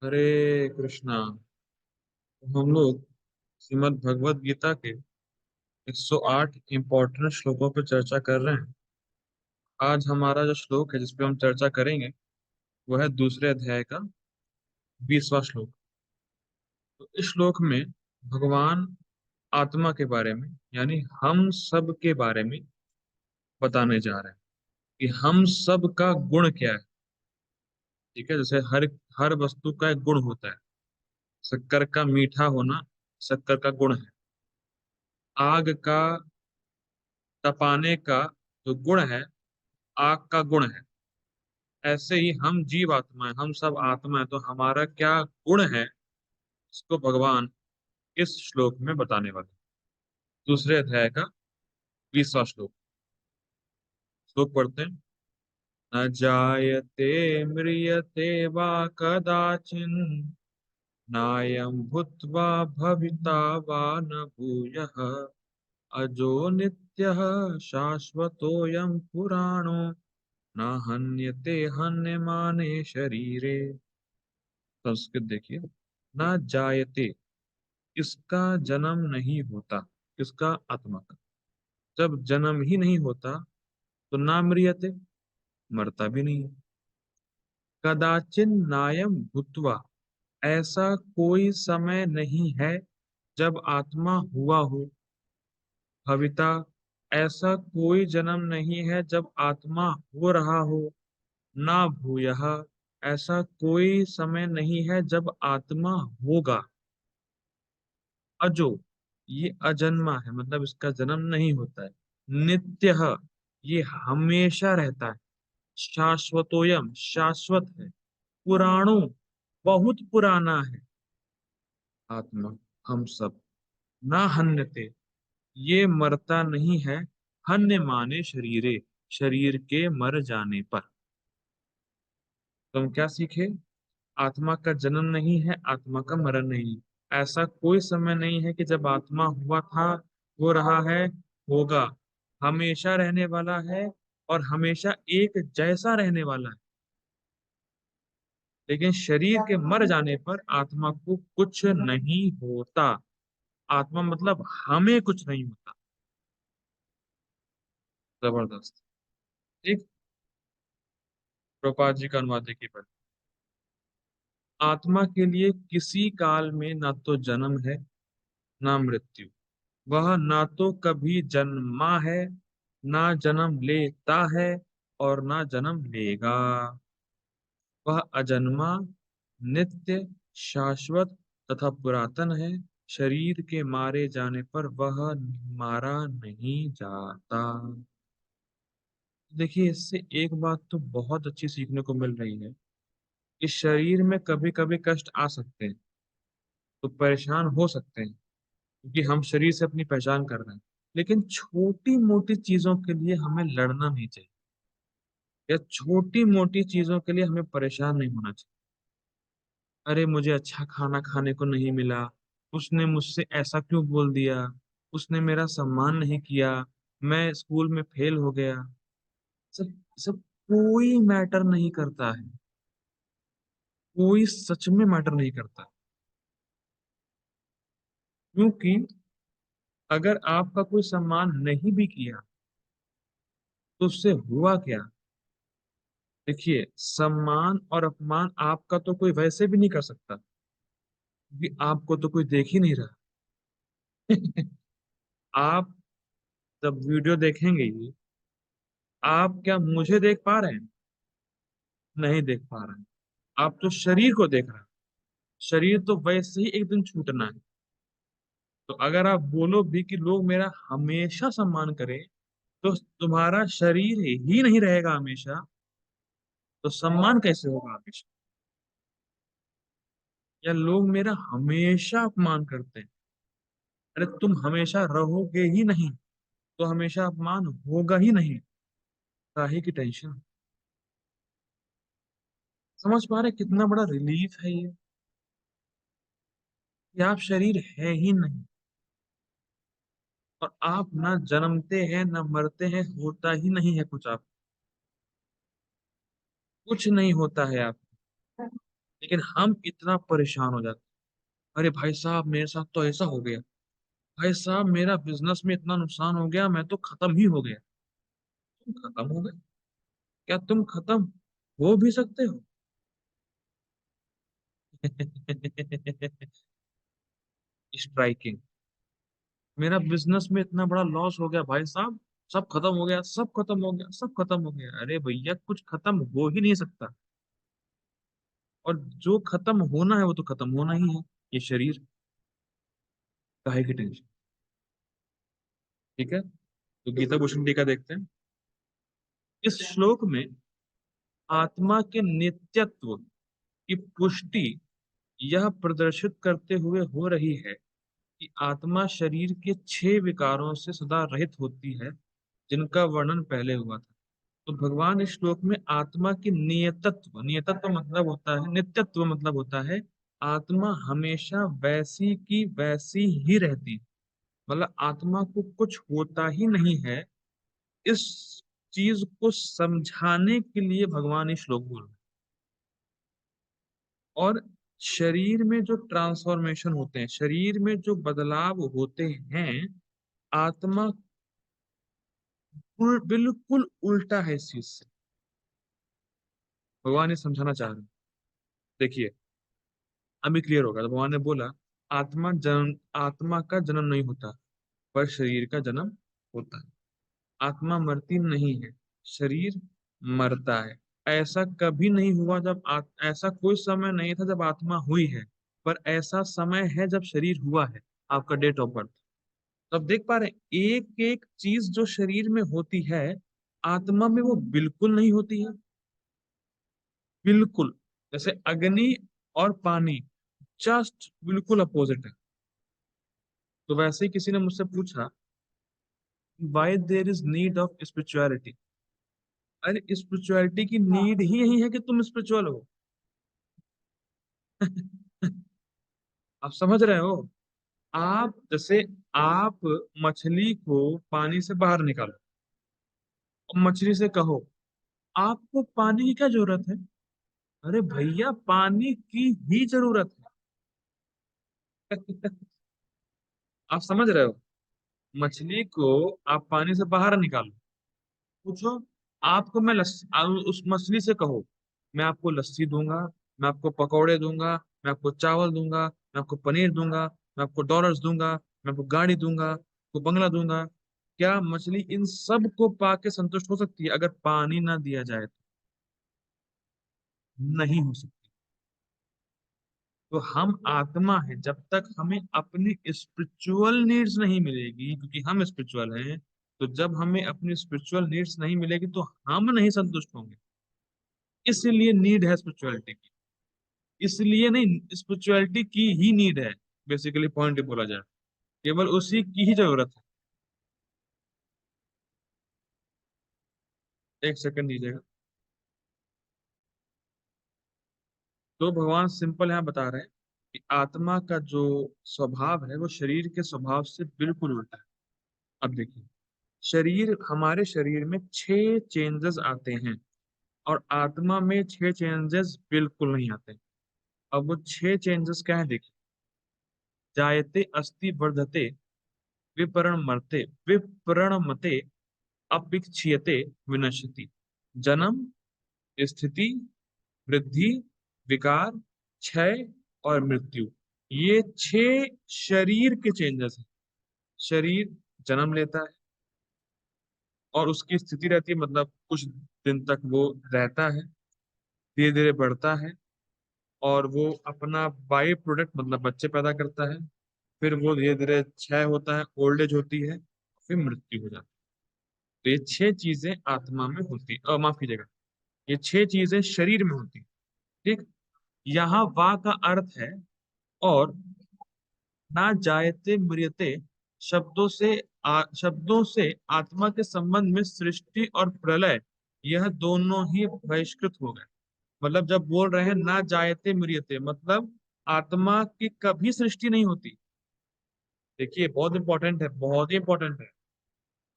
हरे कृष्णा। हम लोग श्रीमद् भगवत गीता के 108 इम्पोर्टेंट श्लोकों पर चर्चा कर रहे हैं। आज हमारा जो श्लोक है जिस पे हम चर्चा करेंगे वो है दूसरे अध्याय का 20वां श्लोक। तो इस श्लोक में भगवान आत्मा के बारे में यानी हम सब के बारे में बताने जा रहे हैं कि हम सब का गुण क्या है। ठीक है, जैसे हर हर वस्तु का एक गुण होता है। शक्कर का मीठा होना शक्कर का गुण है। आग का तपाने का जो गुण है आग का गुण है। ऐसे ही हम जीव आत्मा है, हम सब आत्मा है, तो हमारा क्या गुण है इसको भगवान इस श्लोक में बताने वाले हैं। दूसरे अध्याय का 20वां श्लोक। श्लोक पढ़ते हैं। न जायते म्रियते वा कदाचिन नायं भूत्वा भविता वा न भूयः अजो नित्यः शाश्वतोऽयं पुराणो न हन्यते हन्यमाने शरीरे। संस्कृत देखिए। ना जायते, इसका जन्म नहीं होता। किसका? आत्मा का। जब जन्म ही नहीं होता तो ना म्रियते, मरता भी नहीं। कदाचिन नायम भूत्वा, ऐसा कोई समय नहीं है जब आत्मा हुआ हो। भविता, ऐसा कोई जन्म नहीं है जब आत्मा हो रहा हो। ना भूयः, ऐसा कोई समय नहीं है जब आत्मा होगा। अजो, ये अजन्मा है मतलब इसका जन्म नहीं होता है। नित्य, ये हमेशा रहता है। शाश्वतोयम, शाश्वत है। पुराणो, बहुत पुराना है। आत्मा, हम सब। ना हन्यते, ये मरता नहीं है। हन्य माने शरीरे, शरीर के मर जाने पर। तो हम क्या सीखे? आत्मा का जन्म नहीं है, आत्मा का मरण नहीं है। ऐसा कोई समय नहीं है कि जब आत्मा हुआ था, हो रहा है, होगा। हमेशा रहने वाला है और हमेशा एक जैसा रहने वाला है। लेकिन शरीर के मर जाने पर आत्मा को कुछ नहीं होता। आत्मा मतलब हमें कुछ नहीं होता। जबरदस्त। ठीक। प्रभुपाद जी का अनुवाद देखिए पर। आत्मा के लिए किसी काल में ना तो जन्म है ना मृत्यु। वह ना तो कभी जन्मा है, ना जन्म लेता है और ना जन्म लेगा। वह अजन्मा, नित्य, शाश्वत तथा पुरातन है। शरीर के मारे जाने पर वह मारा नहीं जाता। देखिए, इससे एक बात तो बहुत अच्छी सीखने को मिल रही है कि शरीर में कभी कभी कष्ट आ सकते हैं, तो परेशान हो सकते हैं, क्योंकि हम शरीर से अपनी पहचान कर रहे हैं। लेकिन छोटी मोटी चीजों के लिए हमें लड़ना नहीं चाहिए, या छोटी मोटी चीजों के लिए हमें परेशान नहीं होना चाहिए। अरे, मुझे अच्छा खाना खाने को नहीं मिला, उसने मुझसे ऐसा क्यों बोल दिया, उसने मेरा सम्मान नहीं किया, मैं स्कूल में फेल हो गया। सब सब कोई मैटर नहीं करता है। कोई सच में मैटर नहीं करता। क्योंकि अगर आपका कोई सम्मान नहीं भी किया तो उससे हुआ क्या? देखिए, सम्मान और अपमान आपका तो कोई वैसे भी नहीं कर सकता, क्योंकि आपको तो कोई देख ही नहीं रहा। आप जब वीडियो देखेंगे ये, आप क्या मुझे देख पा रहे हैं? नहीं देख पा रहे हैं। आप तो शरीर को देख रहे हैं। शरीर तो वैसे ही एक दिन छूटना है। तो अगर आप बोलो भी कि लोग मेरा हमेशा सम्मान करें, तो तुम्हारा शरीर ही नहीं रहेगा हमेशा, तो सम्मान कैसे होगा हमेशा? या लोग मेरा हमेशा अपमान करते हैं, अरे तुम हमेशा रहोगे ही नहीं, तो हमेशा अपमान होगा ही नहीं। काहे की टेंशन? समझ पा रहे कितना बड़ा रिलीफ है ये, कि आप शरीर है ही नहीं, और आप ना जन्मते हैं ना मरते हैं, होता ही नहीं है कुछ। आप कुछ नहीं होता है आप। लेकिन हम इतना परेशान हो जाते हैं, अरे भाई साहब मेरे साथ तो ऐसा हो गया, भाई साहब मेरा बिजनेस में इतना नुकसान हो गया, मैं तो खत्म ही हो गया। तुम खत्म हो गए? क्या तुम खत्म हो भी सकते हो? स्ट्राइकिंग। मेरा बिजनेस में इतना बड़ा लॉस हो गया भाई साहब, सब खत्म हो गया, सब खत्म हो गया, सब खत्म हो गया। अरे भैया कुछ खत्म हो ही नहीं सकता। और जो खत्म होना है वो तो खत्म होना ही है, ये शरीर। काहे की टेंशन? ठीक है, तो गीता भूषण टीका देखते हैं। इस श्लोक में आत्मा के नित्यत्व की पुष्टि यह प्रदर्शित करते हुए हो रही है कि आत्मा शरीर के 6 विकारों से सदा रहित होती है, जिनका वर्णन पहले हुआ था। तो भगवान इस श्लोक में आत्मा की नियतत्व, नियतत्व मतलब होता है, नित्यत्व मतलब होता है आत्मा हमेशा वैसी की वैसी ही रहती है। मतलब आत्मा को कुछ होता ही नहीं है, इस चीज को समझाने के लिए भगवान ये श्लोक बोल रहे हैं। और शरीर में जो ट्रांसफॉर्मेशन होते हैं, शरीर में जो बदलाव होते हैं, आत्मा बिल्कुल उल्टा है इस चीज से। भगवान ये समझाना चाह रहे हैं। देखिए, अभी क्लियर होगा। तो भगवान ने बोला आत्मा का जन्म नहीं होता, पर शरीर का जन्म होता है। आत्मा मरती नहीं है, शरीर मरता है। ऐसा कभी नहीं हुआ ऐसा कोई समय नहीं था जब आत्मा हुई है, पर ऐसा समय है जब शरीर हुआ है। आपका डेट ऑफ बर्थ। तो आप देख पा रहे हैं, एक एक चीज जो शरीर में होती है, आत्मा में वो बिल्कुल नहीं होती है। बिल्कुल। जैसे अग्नि और पानी जस्ट बिल्कुल अपोजिट है। तो वैसे ही किसी ने मुझसे पूछा, why there is need of spirituality. अरे स्पिरिचुअलिटी की नीड ही यही है कि तुम स्पिरिचुअल हो। आप समझ रहे हो? आप जैसे, आप मछली को पानी से बाहर निकालो और मछली से कहो आपको पानी की क्या जरूरत है, अरे भैया पानी की ही जरूरत है। आप समझ रहे हो? मछली को आप पानी से बाहर निकालो, पूछो आपको मैं उस मछली से कहो मैं आपको लस्सी दूंगा, मैं आपको पकौड़े दूंगा, मैं आपको चावल दूंगा, मैं आपको पनीर दूंगा, मैं आपको डॉलर्स दूंगा, मैं आपको गाड़ी दूंगा, आपको बंगला दूंगा। क्या मछली इन सब को पाके संतुष्ट हो सकती है? अगर पानी ना दिया जाए तो नहीं हो सकती। तो हम आत्मा है, जब तक हमें अपनी स्पिरिचुअल नीड्स नहीं मिलेगी, क्योंकि हम स्पिरिचुअल हैं, तो जब हमें अपनी स्पिरिचुअल नीड्स नहीं मिलेगी तो हम नहीं संतुष्ट होंगे। इसलिए नीड है स्पिरिचुअलिटी की। इसलिए नहीं, स्पिरिचुअलिटी की ही नीड है। बेसिकली पॉइंट बोला जाए, केवल उसी की ही जरूरत है। एक सेकंड दीजिएगा। तो भगवान सिंपल यहाँ बता रहे हैं कि आत्मा का जो स्वभाव है वो शरीर के स्वभाव से बिल्कुल उल्टा है। अब देखिए, हमारे शरीर में 6 चेंजेस आते हैं, और आत्मा में 6 चेंजेस बिल्कुल नहीं आते। अब वो 6 चेंजेस क्या है देखिए। जायते अस्ति वर्धते, विपरणमते, अपिक्षीयते, विनश्यति। जन्म, स्थिति, वृद्धि, विकार, क्षय और मृत्यु। ये 6 शरीर के चेंजेस हैं। शरीर जन्म लेता है और उसकी स्थिति रहती है, मतलब कुछ दिन तक वो रहता है, धीरे धीरे बढ़ता है, और वो अपना बाई प्रोडक्ट मतलब बच्चे पैदा करता है। फिर वो धीरे धीरे क्षय होता है, ओल्ड एज होती है, फिर मृत्यु हो जाती है। तो ये 6 चीजें आत्मा में होती है, माफ कीजिएगा, ये 6 चीजें शरीर में होती है। ठीक। यहाँ वा का अर्थ है और। ना जायते म्रियते शब्दों से आत्मा के संबंध में सृष्टि और प्रलय, यह दोनों ही बहिष्कृत हो गए। मतलब जब बोल रहे हैं ना जायते म्रियते, मतलब आत्मा की कभी सृष्टि नहीं होती। देखिए बहुत इंपॉर्टेंट है, बहुत ही इंपॉर्टेंट है।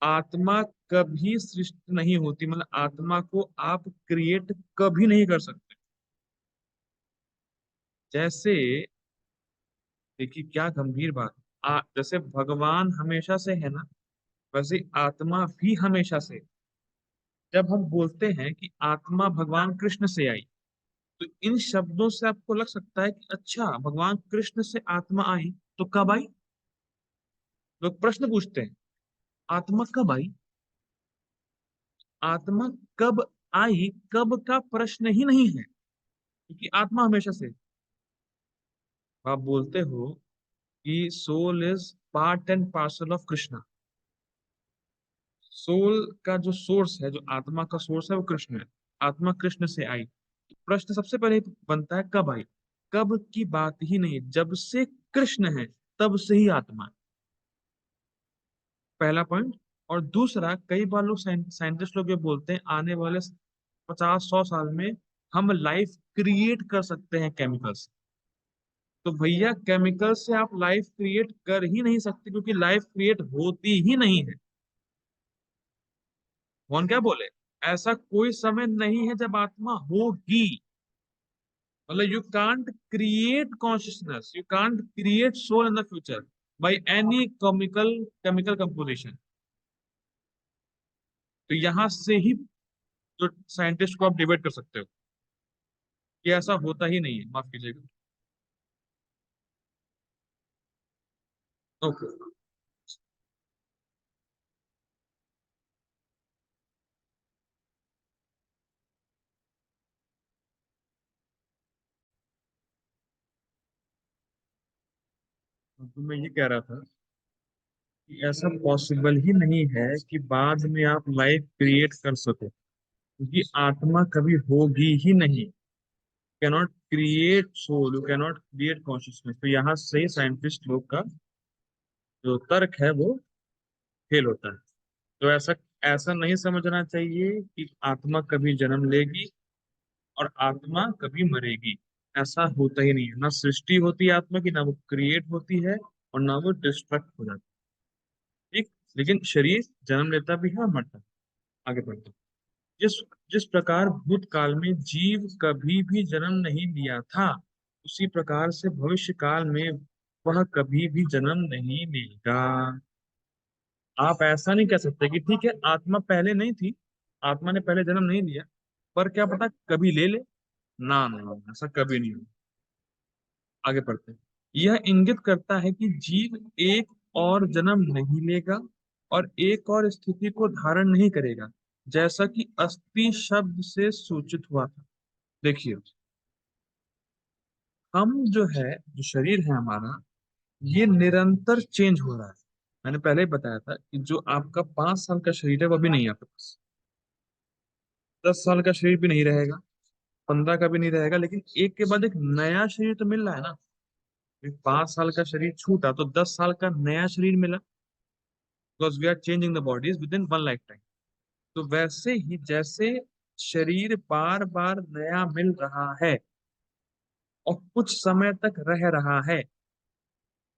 आत्मा कभी सृष्टि नहीं होती, मतलब आत्मा को आप क्रिएट कभी नहीं कर सकते। जैसे देखिए क्या गंभीर बात। जैसे भगवान हमेशा से है ना, वैसे आत्मा भी हमेशा से। जब हम बोलते हैं कि आत्मा भगवान कृष्ण से आई, तो इन शब्दों से आपको लग सकता है कि अच्छा भगवान कृष्ण से आत्मा आई, तो कब आई? लोग प्रश्न पूछते हैं, आत्मा कब आई? आत्मा कब आई, कब का प्रश्न ही नहीं है, क्योंकि आत्मा हमेशा से। आप बोलते हो कि soul is part and parcel of Krishna. Soul का जो सोर्स है, जो आत्मा का सोर्स है, वो कृष्ण है। आत्मा कृष्ण से आई, तो प्रश्न सबसे पहले बनता है कब आई। कब की बात ही नहीं, जब से कृष्ण है तब से ही आत्मा है। पहला पॉइंट। और दूसरा, कई बार लोग साइंटिस्ट लोग ये बोलते हैं आने वाले 50-100 साल में हम लाइफ क्रिएट कर सकते हैं केमिकल्स। तो भैया केमिकल से आप लाइफ क्रिएट कर ही नहीं सकते, क्योंकि लाइफ क्रिएट होती ही नहीं है। कौन क्या बोले? ऐसा कोई समय नहीं है जब आत्मा होगी। मतलब you can't create consciousness, you can't create soul in the future by any chemical composition. तो यहां से ही जो साइंटिस्ट को आप डिबेट कर सकते हो कि ऐसा होता ही नहीं है, माफ कीजिएगा। ओके। तो मैं ये कह रहा था कि ऐसा पॉसिबल ही नहीं है कि बाद में आप लाइफ क्रिएट कर सको, क्योंकि आत्मा कभी होगी ही नहीं। Cannot create soul, you cannot create consciousness. तो यहाँ से ही साइंटिस्ट लोग का जो तर्क है वो फेल होता है। तो ऐसा ऐसा नहीं समझना चाहिए कि आत्मा कभी जन्म लेगी और आत्मा कभी मरेगी। ऐसा होता ही नहीं है। ना सृष्टि होती है आत्मा की, ना वो क्रिएट होती है, और ना वो डिस्ट्रक्ट हो जाती है। ठीक। लेकिन शरीर जन्म लेता भी है और मरता है। आगे बढ़ते हैं। जिस जिस प्रकार भूतकाल में जीव कभी भी जन्म नहीं लिया था, उसी प्रकार से भविष्य काल में वह कभी भी जन्म नहीं लेगा। आप ऐसा नहीं कह सकते कि ठीक है आत्मा पहले नहीं थी, आत्मा ने पहले जन्म नहीं लिया, पर क्या पता कभी ले ले। ना ना ना, ऐसा कभी नहीं होगा। आगे पढ़ते हैं। यह इंगित करता है कि जीव एक और जन्म नहीं लेगा और एक और स्थिति को धारण नहीं करेगा, जैसा कि अस्थि शब्द से सूचित हुआ था। देखिए, हम जो है, जो शरीर है हमारा, ये निरंतर चेंज हो रहा है। मैंने पहले ही बताया था कि जो आपका 5 साल का शरीर है वो भी नहीं है आपके पास। 10 साल का शरीर भी नहीं रहेगा, 15 का भी नहीं रहेगा, लेकिन एक के बाद एक नया शरीर तो मिल रहा है ना। 5 साल का शरीर छूटा तो 10 साल का नया शरीर मिला, because we are changing the bodies within one lifetime. तो वैसे ही जैसे शरीर बार बार नया मिल रहा है और कुछ समय तक रह रहा है,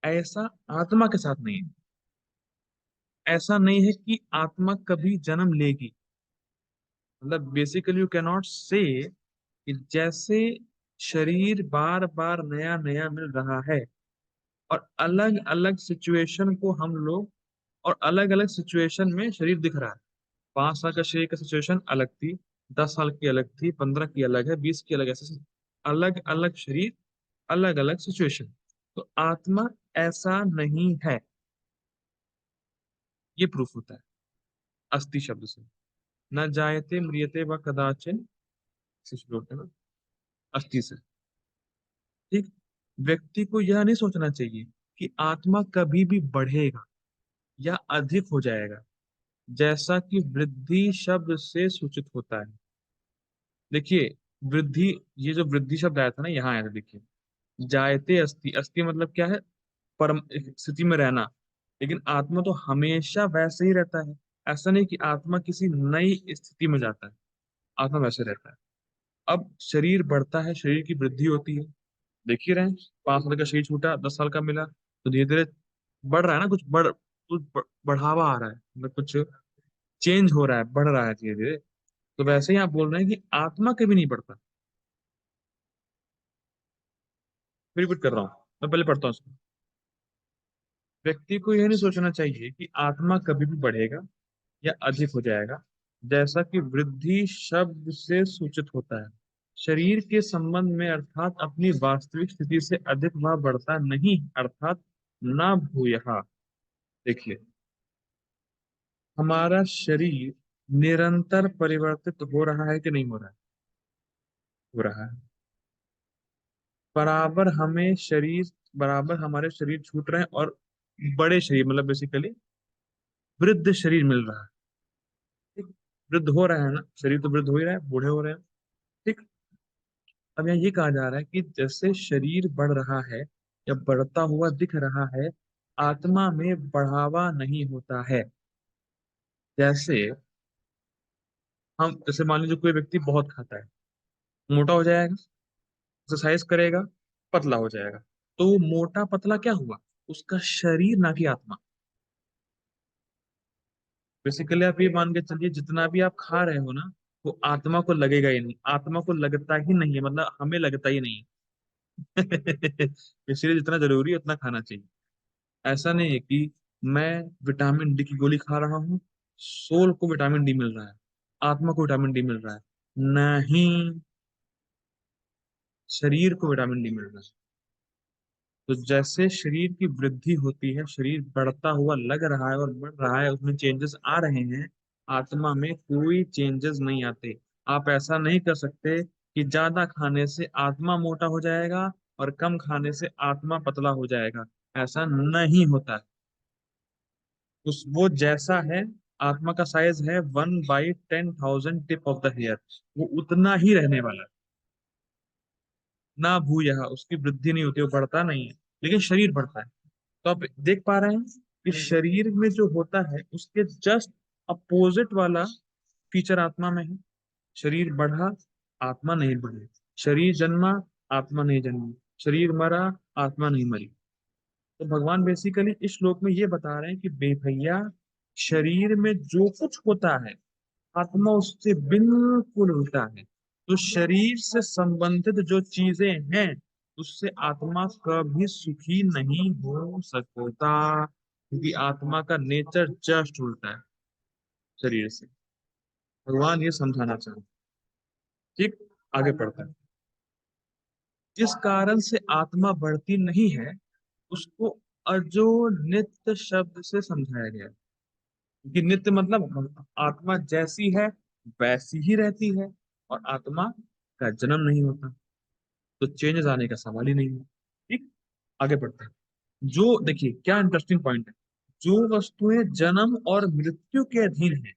ऐसा आत्मा के साथ नहीं है। ऐसा नहीं है कि आत्मा कभी जन्म लेगी। मतलब बेसिकली यू कैनॉट से कि जैसे शरीर बार बार नया नया मिल रहा है और अलग अलग सिचुएशन को हम लोग, और अलग अलग सिचुएशन में शरीर दिख रहा है। 5 साल का शरीर का सिचुएशन अलग थी, 10 साल की अलग थी, 15 की अलग है, 20 की अलग है, ऐसे अलग अलग शरीर, अलग अलग सिचुएशन। तो आत्मा ऐसा नहीं है। ये प्रूफ होता है अस्थि शब्द से। न जायते म्रियते व कदाचन, से शुरू होता है ना, अस्थि से। ठीक। व्यक्ति को यह नहीं सोचना चाहिए कि आत्मा कभी भी बढ़ेगा या अधिक हो जाएगा, जैसा कि वृद्धि शब्द से सूचित होता है। देखिए, वृद्धि, ये जो वृद्धि शब्द आया था ना, यहाँ आया था, देखिए। जायते अस्थि, अस्थि मतलब क्या है? परम एक स्थिति में रहना। लेकिन आत्मा तो हमेशा वैसे ही रहता है। ऐसा नहीं कि आत्मा किसी नई स्थिति में जाता है, आत्मा वैसे रहता है। अब शरीर बढ़ता है, शरीर की वृद्धि होती है। देख ही रहे हैं, 5 साल का शरीर छूटा, 10 साल का मिला, तो धीरे धीरे बढ़ रहा है ना, बढ़ावा आ रहा है, मतलब कुछ चेंज हो रहा है, बढ़ रहा है धीरे धीरे। तो वैसे ही आप बोल रहे हैं कि आत्मा कभी नहीं बढ़ता। रिपीट कर रहा हूँ, मैं पहले पढ़ता हूँ उसको। व्यक्ति को यह नहीं सोचना चाहिए कि आत्मा कभी भी बढ़ेगा या अधिक हो जाएगा, जैसा कि वृद्धि शब्द से सूचित होता है। शरीर के संबंध में अर्थात अपनी वास्तविक स्थिति से अधिक वह बढ़ता नहीं, अर्थात ना भूयः। देखिए, हमारा शरीर निरंतर परिवर्तित हो रहा है कि नहीं हो रहा है? हो रहा है। बराबर हमें शरीर, बराबर हमारे शरीर छूट रहे हैं, और बड़े शरीर मतलब बेसिकली वृद्ध शरीर मिल रहा है। ठीक? वृद्ध हो रहा है ना, शरीर तो वृद्ध हो ही रहा है, बूढ़े हो रहे हैं। ठीक। अब यहाँ ये कहा जा रहा है कि जैसे शरीर बढ़ रहा है या बढ़ता हुआ दिख रहा है, आत्मा में बढ़ावा नहीं होता है। जैसे हम, जैसे मान लीजिए कोई व्यक्ति बहुत खाता है, मोटा हो जाएगा, एक्सरसाइज करेगा, पतला हो जाएगा। तो वो मोटा पतला क्या हुआ? उसका शरीर, ना कि आत्मा। बेसिकली आप ये मान के चलिए, जितना भी आप खा रहे हो ना, वो आत्मा को लगेगा ही नहीं, आत्मा को लगता ही नहीं है, मतलब हमें लगता ही नहीं है। इसलिए जितना जरूरी है उतना खाना चाहिए। ऐसा नहीं है कि मैं विटामिन डी की गोली खा रहा हूँ, सोल को विटामिन डी मिल रहा है, आत्मा को विटामिन डी मिल रहा है। नहीं, शरीर को विटामिन डी मिल रहा है। तो जैसे शरीर की वृद्धि होती है, शरीर बढ़ता हुआ लग रहा है और बढ़ रहा है, उसमें चेंजेस आ रहे हैं, आत्मा में कोई चेंजेस नहीं आते। आप ऐसा नहीं कर सकते कि ज्यादा खाने से आत्मा मोटा हो जाएगा और कम खाने से आत्मा पतला हो जाएगा। ऐसा नहीं होता है। उस वो जैसा है, आत्मा का साइज है 1/10,000 टिप ऑफ द हेयर, वो उतना ही रहने वाला है। ना भूयः, उसकी वृद्धि नहीं होती, वो बढ़ता नहीं है, लेकिन शरीर बढ़ता है। तो आप देख पा रहे हैं कि शरीर में जो होता है उसके जस्ट अपोजिट वाला फीचर आत्मा में है। शरीर बढ़ा, आत्मा नहीं बढ़ी। शरीर जन्मा, आत्मा नहीं जन्मी। शरीर मरा, आत्मा नहीं मरी। तो भगवान बेसिकली इस श्लोक में ये बता रहे हैं कि बेभैया, शरीर में जो कुछ होता है, आत्मा उससे बिल्कुल उल्टा है। तो शरीर से संबंधित जो चीजें हैं, उससे आत्मा कभी सुखी नहीं हो सकता, क्योंकि आत्मा का नेचर जस्ट उल्टा है शरीर से। भगवान ये समझाना चाहते हैं। ठीक। आगे बढ़ते हैं। जिस कारण से आत्मा बढ़ती नहीं है, उसको अजो नित्य शब्द से समझाया गया है। क्योंकि नित्य मतलब आत्मा जैसी है वैसी ही रहती है, और आत्मा का जन्म नहीं होता, तो चेंजेस आने का सवाल ही नहीं है। ठीक। आगे बढ़ते हैं। जो देखिए क्या इंटरेस्टिंग पॉइंट है। जो वस्तुएं जन्म और मृत्यु के अधीन है,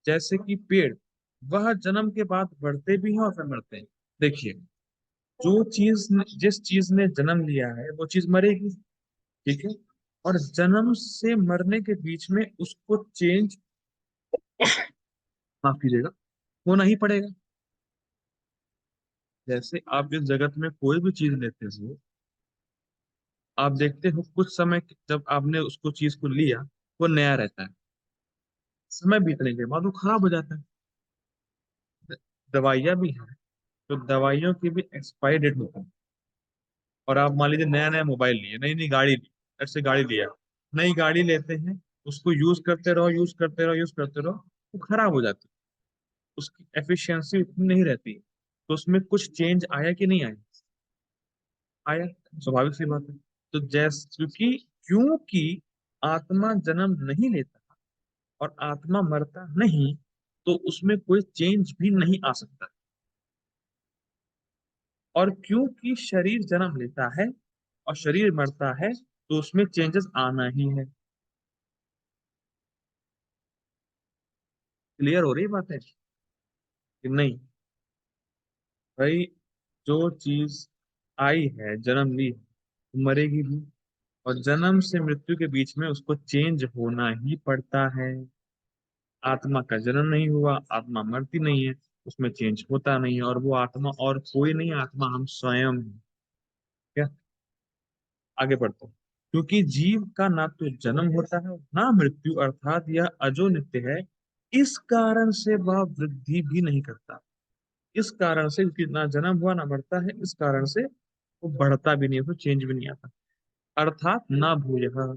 जैसे कि पेड़, वह जन्म के बाद बढ़ते भी हैं और फिर मरते हैं। देखिए, जो चीज, जिस चीज ने जन्म लिया है वो चीज मरेगी। ठीक है। और जन्म से मरने के बीच में उसको चेंज, माफ कीजिएगा, होना ही पड़ेगा। जैसे आप इस जगत में कोई भी चीज लेते हो, आप देखते हो कुछ समय जब आपने उसको चीज को लिया, वो नया रहता है। समय बीतने के बाद वो खराब हो जाता है। दवाइयाँ भी हैं, तो दवाइयों की भी एक्सपायरी डेट होती है। और आप मान लीजिए नया नया मोबाइल लिए, नई नई गाड़ी ली, ऐसे गाड़ी लिया, नई गाड़ी लेते हैं, उसको यूज करते रहो, यूज करते रहो, यूज करते रहो, वो खराब हो जाती है। उसकी एफिशिएंसी उतनी नहीं रहती। तो उसमें कुछ चेंज आया कि नहीं आया? आया। स्वाभाविक सी बात है। तो जैस क्योंकि क्योंकि आत्मा जन्म नहीं लेता और आत्मा मरता नहीं, तो उसमें कोई चेंज भी नहीं आ सकता। और क्योंकि शरीर जन्म लेता है और शरीर मरता है, तो उसमें चेंजेस आना ही है। क्लियर हो रही बात है कि नहीं? भाई, जो चीज आई है, जन्म ली है, मरेगी भी। और जन्म से मृत्यु के बीच में उसको चेंज होना ही पड़ता है। आत्मा का जन्म नहीं हुआ, आत्मा मरती नहीं है, उसमें चेंज होता नहीं है, और वो आत्मा और कोई नहीं, आत्मा हम स्वयं हैं। क्या? आगे बढ़ते हैं। क्योंकि जीव का ना तो जन्म होता है ना मृत्यु, अर्थात यह अजो नित्य है। इस कारण से वह वृद्धि भी नहीं करता। इस कारण से, क्योंकि ना जन्म हुआ ना मरता है, इस कारण से वो बढ़ता भी नहीं, उसमें चेंज भी नहीं आता। अर्थात ना भूयः।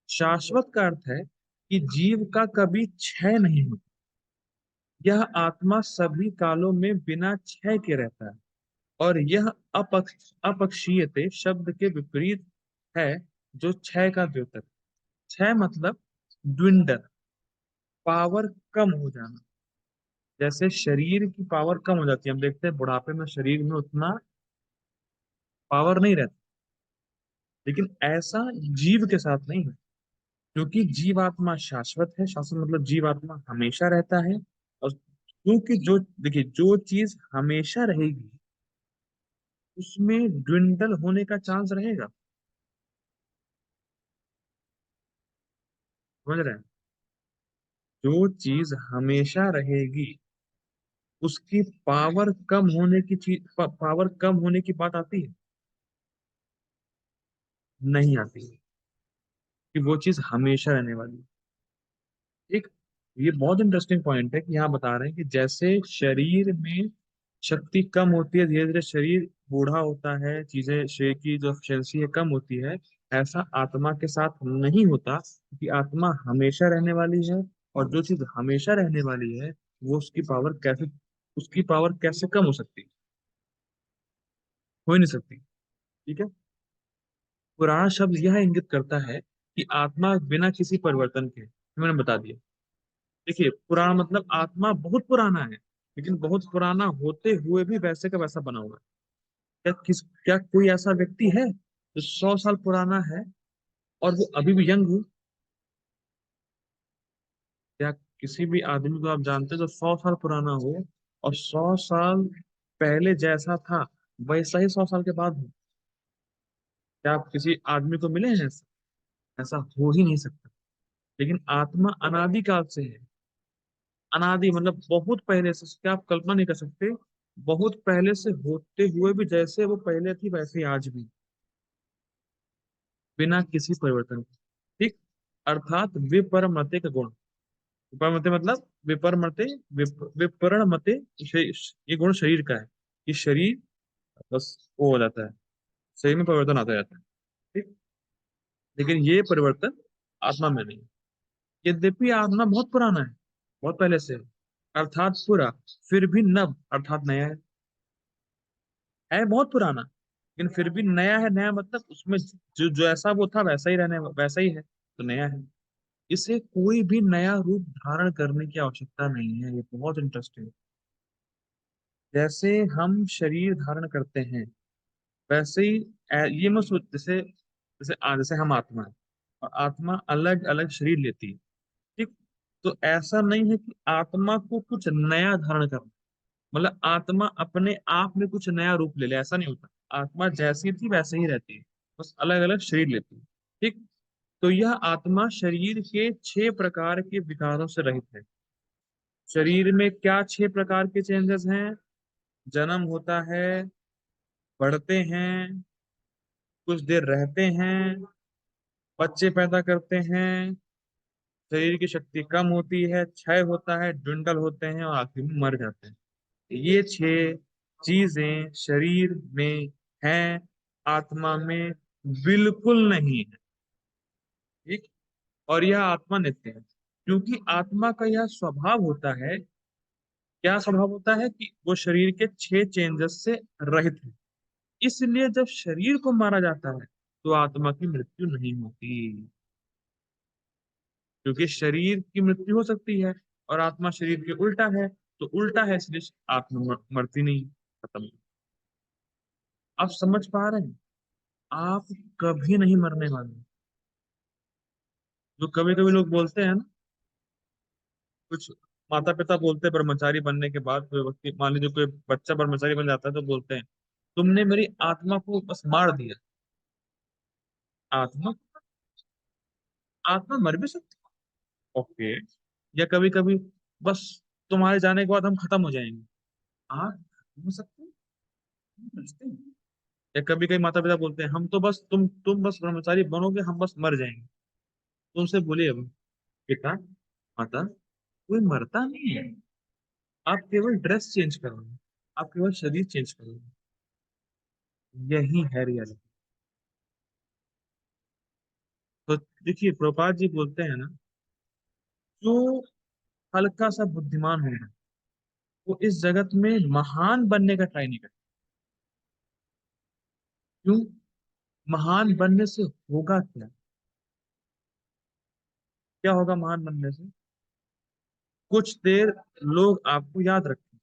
शाश्वत का अर्थ है कि जीव का कभी क्षय नहीं होता। यह आत्मा सभी कालों में बिना क्षय के रहता है। और यह अपक्षीयते शब्द के विपरीत है, जो क्षय का द्योतक। क्षय मतलब ड्विंडल, पावर कम हो जाना। जैसे शरीर की पावर कम हो जाती है, हम देखते हैं बुढ़ापे में शरीर में उतना पावर नहीं रहता। लेकिन ऐसा जीव के साथ नहीं है, क्योंकि जीवात्मा शाश्वत है। शाश्वत मतलब जीवात्मा हमेशा रहता है। और क्योंकि जो देखिए, जो चीज हमेशा रहेगी उसमें ड्विंडल होने का चांस रहेगा। समझ रहे हैं? जो चीज हमेशा रहेगी उसकी पावर कम होने की चीज, पावर कम होने की बात आती है? नहीं आती है, कि वो चीज हमेशा रहने वाली है। एक, ये बहुत इंटरेस्टिंग पॉइंट है कि यहाँ बता रहे हैं कि जैसे शरीर में शक्ति कम होती है, धीरे धीरे शरीर बूढ़ा होता है, चीजें शरीर की जो एफिशिएंसी है कम होती है। ऐसा आत्मा के साथ नहीं होता, क्योंकि आत्मा हमेशा रहने वाली है। और जो चीज हमेशा रहने वाली है वो उसकी पावर कैसे कम हो सकती है? हो ही नहीं सकती। ठीक है। पुराना शब्द यह इंगित करता है कि आत्मा बिना किसी परिवर्तन के, मैंने बता दिया। देखिए, पुराना मतलब आत्मा बहुत पुराना है, लेकिन बहुत पुराना होते हुए भी वैसे का वैसा बना हुआ है। क्या कोई ऐसा व्यक्ति है जो 100 साल पुराना है और वो अभी भी यंग हो? क्या किसी भी आदमी को आप जानते हैं जो 100 साल पुराना हो और 100 साल पहले जैसा था वैसा ही 100 साल के बाद हो? क्या आप किसी आदमी को मिले हैं ऐसा? ऐसा हो ही नहीं सकता। लेकिन आत्मा अनादि काल से है। अनादि मतलब बहुत पहले से, क्या आप कल्पना नहीं कर सकते? बहुत पहले से होते हुए भी जैसे वो पहले थी वैसे ही आज भी, बिना किसी परिवर्तन के। ठीक। अर्थात विपरमते का गुण। विपरमते मतलब विपरमते, विपरणमते। ये गुण शरीर का है कि शरीर बस वो हो जाता है, शरीर में परिवर्तन आता रहता है। ठीक। लेकिन ये परिवर्तन आत्मा में नहीं। यद्यपि आत्मा बहुत पुराना है, बहुत पहले से है, अर्थात पूरा, फिर भी नव अर्थात नया है बहुत पुराना, लेकिन फिर भी नया है। नया मतलब उसमें जो जो ऐसा वो था वैसा ही रहने, वैसा ही है, तो नया है। इसे कोई भी नया रूप धारण करने की आवश्यकता नहीं है। ये बहुत इंटरेस्टिंग। जैसे हम शरीर धारण करते हैं वैसे ही ये मत सोच, जैसे जैसे जैसे हम आत्मा है और आत्मा अलग अलग शरीर लेती है। ठीक। तो ऐसा नहीं है कि आत्मा को कुछ नया धारण करना, मतलब आत्मा अपने आप में कुछ नया रूप ले ले, ऐसा नहीं होता। आत्मा जैसी थी वैसे ही रहती है, बस अलग अलग शरीर लेती है। ठीक। तो यह आत्मा शरीर के 6 प्रकार के विकारों से रहित है। शरीर में क्या 6 प्रकार के चेंजेस हैं? जन्म होता है, बढ़ते हैं, कुछ देर रहते हैं, बच्चे पैदा करते हैं, शरीर की शक्ति कम होती है, क्षय होता है, dwindle होते हैं और आखिर में मर जाते हैं। ये 6 चीजें शरीर में हैं, आत्मा में बिल्कुल नहीं है। ठीक। और यह आत्मा नित्य है, क्योंकि आत्मा का यह स्वभाव होता है। क्या स्वभाव होता है? कि वो शरीर के 6 चेंजेस से रहित है। इसलिए जब शरीर को मारा जाता है तो आत्मा की मृत्यु नहीं होती, क्योंकि शरीर की मृत्यु हो सकती है और आत्मा शरीर के उल्टा है। तो उल्टा है, इसलिए आत्मा मरती नहीं, खत्म। आप समझ पा रहे हैं? आप कभी नहीं मरने वाले। जो कभी कभी लोग बोलते हैं ना, कुछ माता पिता बोलते हैं ब्रह्मचारी बनने के बाद, कोई व्यक्ति मान लीजिए कोई बच्चा ब्रह्मचारी बन जाता है तो बोलते हैं तुमने मेरी आत्मा को बस मार दिया। आत्मा, आत्मा मर भी सकती है। ओके। या कभी कभी बस तुम्हारे जाने के बाद हम खत्म हो जाएंगे। हाँ, हो सकते हैं, समझते हैं। या कभी कभी माता पिता बोलते हैं हम तो बस तुम बस ब्रह्मचारी बनोगे, हम बस मर जाएंगे। तुमसे बोलिए अब, पिता, माता, कोई मरता नहीं है। आप केवल ड्रेस चेंज कर रहे हो, आप केवल शरीर चेंज कर रहे हो। यही है रियलिटी। तो देखिए प्रभुपाद जी बोलते हैं ना, जो हल्का सा बुद्धिमान होगा वो इस जगत में महान बनने का ट्राई नहीं करता। क्यों? महान बनने से होगा क्या? क्या होगा महान बनने से? कुछ देर लोग आपको याद रखें,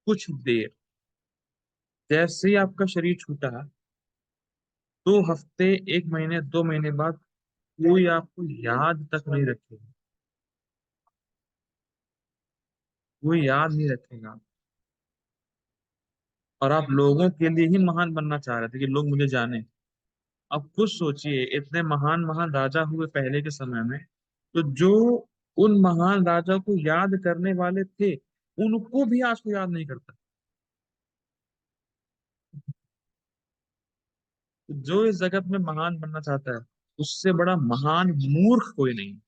कुछ देर। जैसे ही आपका शरीर छूटा, 2 हफ्ते, 1 महीने, 2 महीने बाद कोई आपको याद तक नहीं रखेगा। कोई याद नहीं रखेगा। और आप लोगों के लिए ही महान बनना चाह रहे थे कि लोग मुझे जाने। अब खुद सोचिए, इतने महान महान राजा हुए पहले के समय में, तो जो उन महान राजा को याद करने वाले थे, उनको भी आज को याद नहीं करता। तो जो इस जगत में महान बनना चाहता है, उससे बड़ा महान मूर्ख कोई नहीं।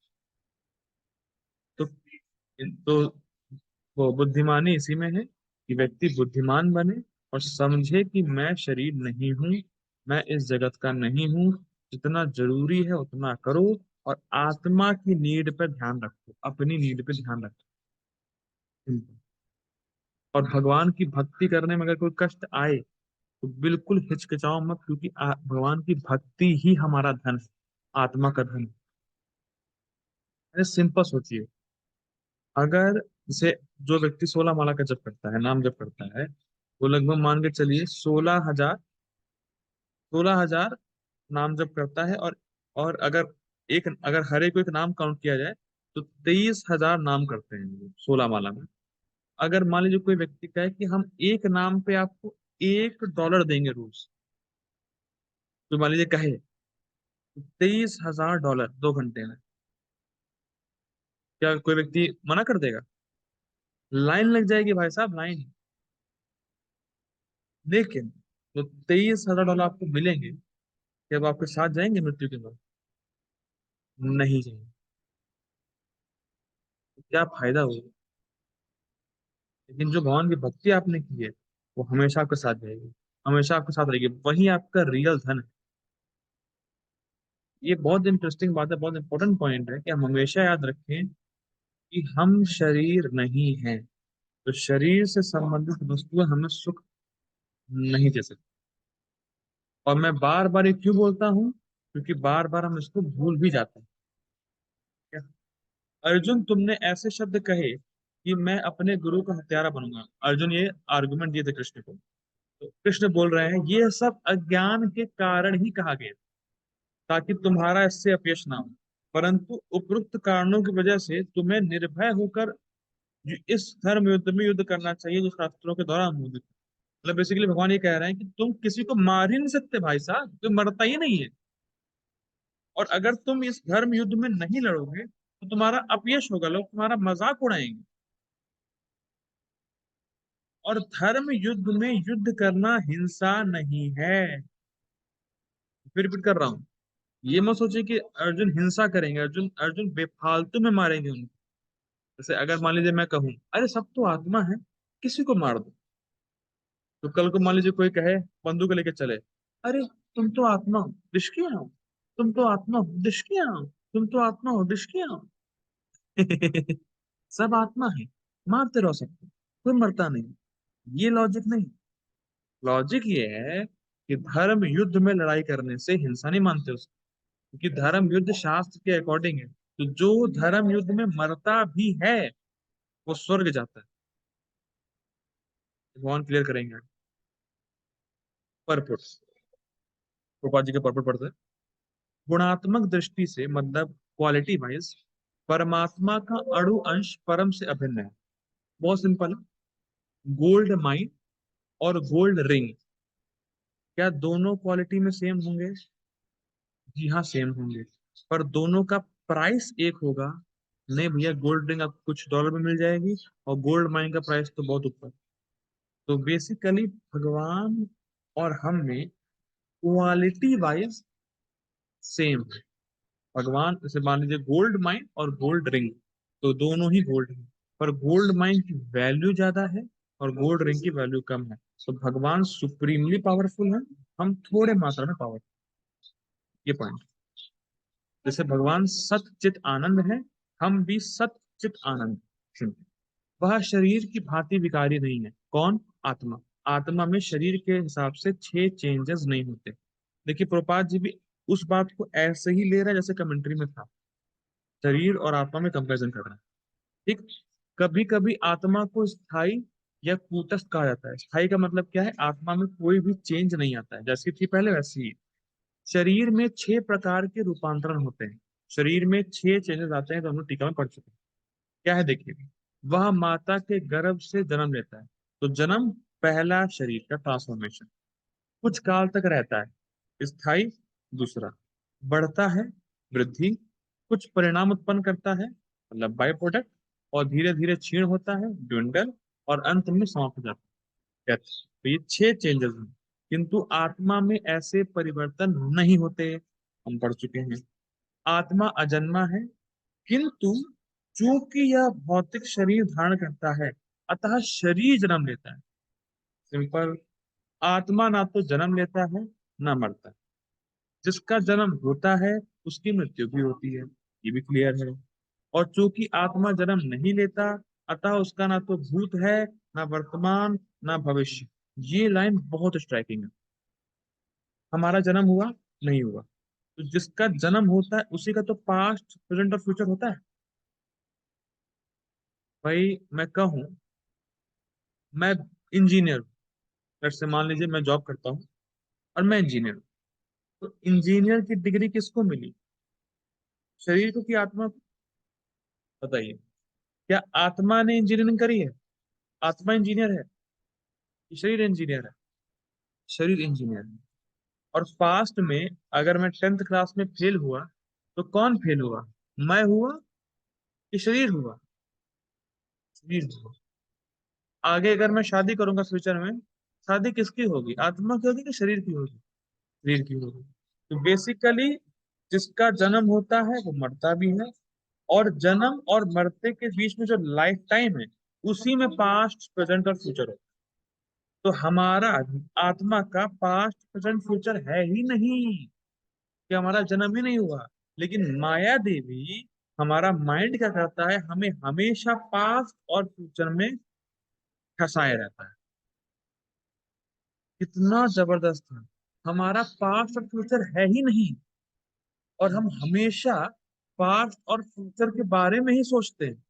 तो वो बुद्धिमानी इसी में है कि व्यक्ति बुद्धिमान बने और समझे कि मैं शरीर नहीं हूँ, मैं इस जगत का नहीं हूँ। जितना जरूरी है उतना करो, और आत्मा की नीड पे ध्यान रखो, अपनी नीड पे ध्यान रखो। और भगवान की भक्ति करने में अगर कोई कष्ट आए तो बिल्कुल हिचकिचाओ मत, क्योंकि भगवान की भक्ति ही हमारा धन है, आत्मा का धन। अरे सिंपल सोचिए, अगर जैसे जो व्यक्ति 16 माला का जप करता है, नाम जप करता है, वो लगभग मान के चलिए 16,000 नाम जप करता है। और अगर हर एक को एक नाम काउंट किया जाए तो 23,000 नाम करते हैं वो 16 माला में। अगर मान लीजिए कोई व्यक्ति कहे कि हम एक नाम पे आपको $1 देंगे रोज, तो मान लीजिए कहे 23,000 2 घंटे में, क्या कोई व्यक्ति मना कर देगा? लाइन लग जाएगी भाई साहब, लाइन। लेकिन तो $23,000 आपको मिलेंगे, कि अब आपके साथ जाएंगे मृत्यु के बाद? नहीं जाएंगे। तो क्या फायदा हुआ? लेकिन जो भगवान की भक्ति आपने की है, वो हमेशा आपके साथ जाएगी, हमेशा आपके साथ रहेगी, वही आपका रियल धन है। ये बहुत इंटरेस्टिंग बात है, बहुत इंपॉर्टेंट पॉइंट है कि हम हमेशा याद रखें कि हम शरीर नहीं हैं। तो शरीर से संबंधित वस्तुएं हमें सुख नहीं दे सकती। और मैं बार बार ये क्यों बोलता हूँ? क्योंकि बार बार हम इसको भूल भी जाते हैं। क्या? अर्जुन, तुमने ऐसे शब्द कहे कि मैं अपने गुरु का हत्यारा बनूंगा। अर्जुन ये आर्गुमेंट दिए थे कृष्ण को। तो कृष्ण बोल रहे हैं ये सब अज्ञान के कारण ही कहा गया, ताकि तुम्हारा इससे अपयश ना हो। परंतु उपयुक्त कारणों की वजह से तुम्हें निर्भय होकर इस धर्म युद्ध में युद्ध करना चाहिए जो शास्त्रों के द्वारा अनुमोदित है। मतलब बेसिकली भगवान ये कह रहे हैं कि तुम किसी को मार ही नहीं सकते भाई साहब, तुम मरता ही नहीं है। और अगर तुम इस धर्म युद्ध में नहीं लड़ोगे तो तुम्हारा अपयश होगा, लोग तुम्हारा मजाक उड़ाएंगे। और धर्म युद्ध में युद्ध करना हिंसा नहीं है। फिर रिपीट कर रहा हूं, ये मत सोचिए कि अर्जुन हिंसा करेंगे, अर्जुन अर्जुन बेफालतू में मारेंगे उनको। जैसे अगर मान लीजिए मैं कहूं अरे सब तो आत्मा है, किसी को मार दो, तो कल को मान लीजिए कोई कहे, बंदूक लेके चले, अरे तुम तो आत्मा हो, डिशकिया हो, तुम तो आत्मा हो, डिशकिया हो, तुम तो आत्मा हो, डिशकिया हो। सब आत्मा है, मारते रहो सबको, कोई मरता नहीं। ये लॉजिक नहीं। लॉजिक ये है कि धर्म युद्ध में लड़ाई करने से हिंसा नहीं मानते उसको, क्योंकि धर्म युद्ध शास्त्र के अकॉर्डिंग है। तो जो धर्म युद्ध में मरता भी है वो स्वर्ग जाता है। भगवान क्लियर करेंगे। परपुट, गोपाल जी के परपुट पढ़ते हैं। गुणात्मक दृष्टि से, मतलब क्वालिटी वाइज, परमात्मा का अणु अंश परम से अभिन्न है। बहुत सिंपल है। गोल्ड माइन और गोल्ड रिंग, क्या दोनों क्वालिटी में सेम होंगे? जी हाँ, सेम होंगे। पर दोनों का प्राइस एक होगा? नहीं भैया, गोल्ड रिंग आपको कुछ डॉलर में मिल जाएगी और गोल्ड माइन का प्राइस तो बहुत ऊपर। तो बेसिकली भगवान और हम में क्वालिटी वाइज सेम है। भगवान जैसे मान लीजिए गोल्ड माइन और गोल्ड रिंग, तो दोनों ही गोल्ड है, पर गोल्ड माइन की वैल्यू ज्यादा है और गोल्ड रिंग की वैल्यू कम है। तो भगवान सुप्रीमली पावरफुल है, हम थोड़े मात्रा में पावरफुल। ये पॉइंट। जैसे भगवान सत चित आनंद है, हम भी सत चित आनंद। सिंपल। वह शरीर की भांति विकारी नहीं है। कौन? आत्मा। आत्मा में शरीर के हिसाब से 6 चेंजेस नहीं होते। देखिए प्रभुपाद जी भी उस बात को ऐसे ही ले रहे हैं जैसे कमेंट्री में था, शरीर और आत्मा में कंपैरिजन कर रहे हैं। ठीक। कभी कभी आत्मा को स्थायी या कूटस्थ कहा जाता है। स्थायी का मतलब क्या है? आत्मा में कोई भी चेंज नहीं आता है, जैसी थी पहले वैसी ही। शरीर में 6 प्रकार के रूपांतरण होते हैं। शरीर में 6 चेंजेस आते हैं, तो हम लोग टीका में पढ़ चुके हैं। क्या है देखिए। वह माता के गर्भ से जन्म लेता है। तो जन्म, पहला शरीर का ट्रांसफॉर्मेशन, कुछ काल तक रहता है, स्थायी। दूसरा, बढ़ता है, वृद्धि, कुछ परिणाम उत्पन्न करता है, मतलब बाय प्रोडक्ट, और धीरे धीरे क्षीण होता है, ड्विंडल, और अंत में समाप्त हो जाता है, डेथ। तो ये 6 चेंजेस हैं। किंतु आत्मा में ऐसे परिवर्तन नहीं होते, हम पढ़ चुके हैं। आत्मा अजन्मा है, किंतु चूंकि यह भौतिक शरीर धारण करता है, अतः शरीर जन्म लेता है। सिंपल। आत्मा ना तो जन्म लेता है, ना मरता है। जिसका जन्म होता है, उसकी मृत्यु भी होती है, ये भी क्लियर है। और चूंकि आत्मा जन्म नहीं लेता, अतः उसका ना तो भूत है, ना वर्तमान, ना भविष्य। ये लाइन बहुत स्ट्राइकिंग है। हमारा जन्म हुआ? नहीं हुआ। तो जिसका जन्म होता है उसी का तो पास्ट, प्रेजेंट और फ्यूचर होता है। भाई मैं कहूँ, मैं इंजीनियर हूँ, जैसे मान लीजिए मैं जॉब करता हूँ और मैं इंजीनियर हूँ। तो इंजीनियर की डिग्री किसको मिली? शरीर को कि आत्मा को? बताइए। क्या आत्मा ने इंजीनियरिंग करी है? आत्मा इंजीनियर है कि शरीर इंजीनियर है? शरीर इंजीनियर है। और पास्ट में अगर मैं 10th क्लास में फेल हुआ, तो कौन फेल हुआ? मैं हुआ कि शरीर हुआ? शरीर हुआ। आगे अगर मैं शादी करूंगा फ्यूचर में, शादी किसकी होगी? आत्मा की होगी कि शरीर की होगी? शरीर की होगी। तो बेसिकली जिसका जन्म होता है वो मरता भी है, और जन्म और मरते के बीच में जो लाइफ टाइम है, उसी में पास्ट, प्रेजेंट और फ्यूचर है। तो हमारा आत्मा का पास्ट, प्रेजेंट, फ्यूचर है ही नहीं, कि हमारा जन्म ही नहीं हुआ। लेकिन माया देवी, हमारा माइंड क्या करता है, हमें हमेशा पास्ट और फ्यूचर में फंसाए रहता है। कितना जबरदस्त है। हमारा पास्ट और फ्यूचर है ही नहीं, और हम हमेशा पास्ट और फ्यूचर के बारे में ही सोचते हैं।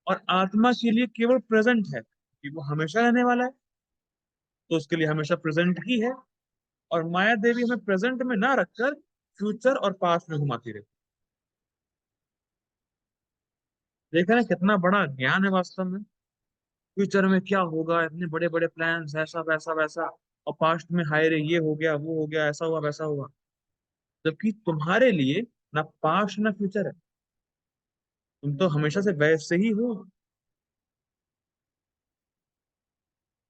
और आत्मा के लिए केवल प्रेजेंट है, कि वो हमेशा रहने वाला है, तो उसके लिए हमेशा प्रेजेंट ही है। और माया देवी हमें प्रेजेंट में ना रखकर फ्यूचर और पास्ट में घुमाती रहती है। देखा ना कितना बड़ा ज्ञान है वास्तव में। फ्यूचर में क्या होगा, इतने बड़े बड़े प्लान्स, ऐसा वैसा वैसा। और पास्ट में हाय रे, ये हो गया, वो हो गया, ऐसा हुआ वैसा हुआ। जबकि तुम्हारे लिए ना पास्ट ना फ्यूचर है, तुम तो हमेशा से वैसे ही हो।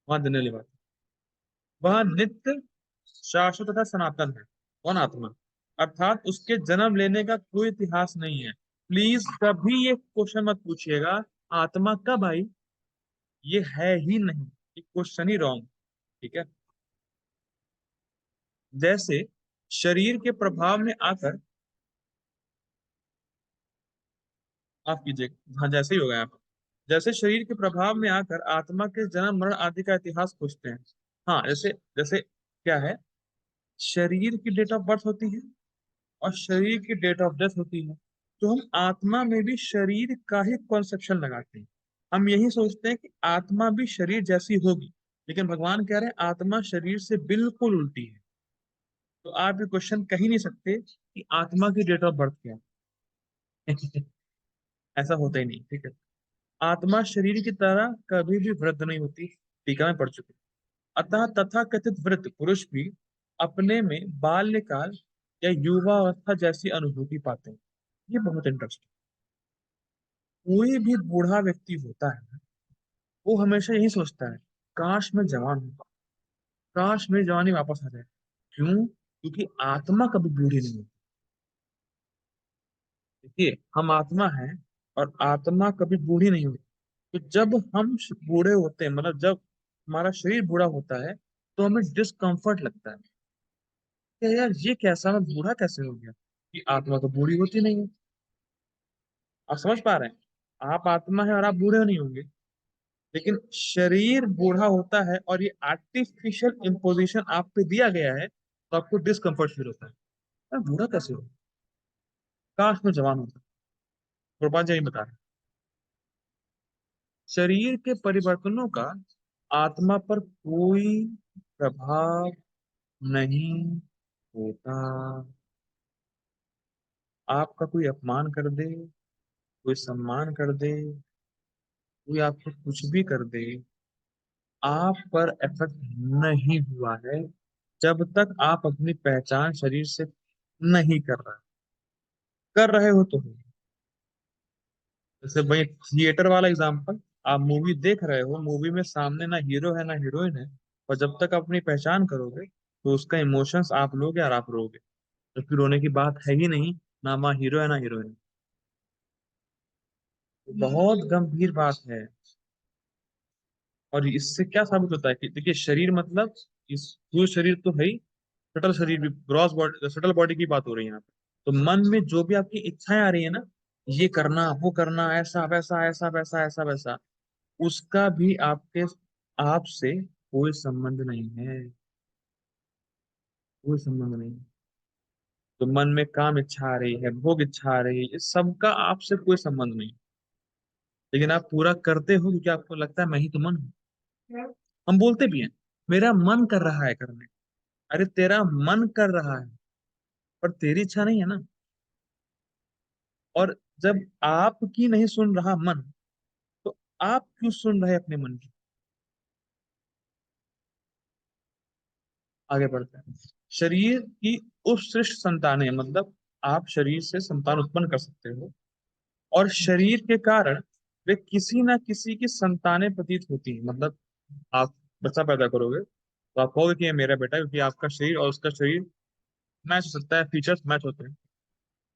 वहां देने वाली बात। वह नित्य, शाश्वत तथा सनातन है। कौन? आत्मा। अर्थात उसके जन्म लेने का कोई इतिहास नहीं है। प्लीज कभी ये क्वेश्चन मत पूछिएगा, आत्मा कब आई। ये है ही नहीं, ये क्वेश्चन ही रॉन्ग। ठीक है। जैसे शरीर के प्रभाव में आकर, माफ कीजिए, हाँ जैसे ही हो गया आप। जैसे शरीर के प्रभाव में आकर आत्मा के जन्म मरण आदि का इतिहास पूछते हैं। हाँ, जैसे जैसे क्या है, शरीर की डेट ऑफ बर्थ होती है और शरीर की डेट ऑफ डेथ होती है। तो हम आत्मा में भी शरीर का ही कॉन्सेप्शन लगाते हैं। हम यही सोचते हैं कि आत्मा भी शरीर जैसी होगी। लेकिन भगवान कह रहे हैं आत्मा शरीर से बिल्कुल उल्टी है। तो आप ये क्वेश्चन कह ही नहीं सकते कि आत्मा की डेट ऑफ बर्थ क्या है। ऐसा होता ही नहीं। ठीक है। आत्मा शरीर की तरह कभी भी वृद्ध नहीं होती, टीका में पढ़ चुके। अतः तथा कथित वृद्ध पुरुष भी अपने में बाल्यकाल या युवावस्था जैसी अनुभूति पाते हैं। ये बहुत इंटरेस्टिंग। कोई भी बूढ़ा व्यक्ति होता है, वो हमेशा यही सोचता है, काश मैं जवान होता, काश मेरी जवानी वापस आ जाए। क्यों? क्योंकि आत्मा कभी बूढ़ी नहीं होती। देखिए हम आत्मा हैं, और आत्मा कभी बूढ़ी नहीं होती। तो जब हम बूढ़े होते हैं, मतलब जब हमारा शरीर बूढ़ा होता है, तो हमें डिस्कम्फर्ट लगता है कि यार ये कैसा, मैं बूढ़ा कैसे हो गया। कि आत्मा तो बूढ़ी होती नहीं है। आप समझ पा रहे हैं, आप आत्मा है और आप बूढ़े नहीं होंगे, लेकिन शरीर बूढ़ा होता है और ये आर्टिफिशियल इम्पोजिशन आप पे दिया गया है, तो आपको डिस्कम्फर्ट फील होता है। यार बूढ़ा कैसे हो, काश में जवान होता। गुरबाज यही बता रहे हैं। शरीर के परिवर्तनों का आत्मा पर कोई प्रभाव नहीं होता। आपका कोई अपमान कर दे, कोई सम्मान कर दे, कोई आपको कुछ भी कर दे, आप पर इफेक्ट नहीं हुआ है, जब तक आप अपनी पहचान शरीर से नहीं कर रहे। कर रहे हो तो हो। जैसे भाई थिएटर वाला एग्जांपल, आप मूवी देख रहे हो, मूवी में सामने ना हीरो है ना हीरोइन है, और जब तक अपनी पहचान करोगे तो उसका इमोशंस आप लोगे और आप रोगे। जबकि रोने की बात है ही नहीं, ना वहाँ हीरो है ना हीरोइन। बहुत गंभीर बात है। और इससे क्या साबित होता है कि देखिए, शरीर मतलब इस स्थूल शरीर तो है ही, सटल शरीर भी, ग्रॉस बॉडी, सटल बॉडी की बात हो रही है यहाँ पे। तो मन में जो भी आपकी इच्छाएं आ रही है ना, ये करना वो करना, ऐसा वैसा ऐसा वैसा ऐसा वैसा, उसका भी आपके आप से कोई संबंध नहीं है। कोई संबंध नहीं। तो मन में काम इच्छा आ रही है, भोग इच्छा आ रही है, इस सब का आपसे कोई संबंध नहीं। लेकिन आप पूरा करते हो क्योंकि आपको लगता है मैं ही तो मन हूँ। हम बोलते भी हैं, मेरा मन कर रहा है करने। अरे तेरा मन कर रहा है, पर तेरी इच्छा नहीं है ना। और जब आपकी नहीं सुन रहा मन, तो आप क्यों सुन रहे अपने मन की। आगे बढ़ते हैं। शरीर की उत्सृष्ट संतानें, मतलब आप शरीर से संतान उत्पन्न कर सकते हो, और शरीर के कारण वे किसी ना किसी की संतानें प्रतीत होती हैं। मतलब आप बच्चा पैदा करोगे तो आप कहोगे कि ये मेरा बेटा है, क्योंकि आपका शरीर और उसका शरीर मैच हो सकता है, फीचर्स मैच होते हैं।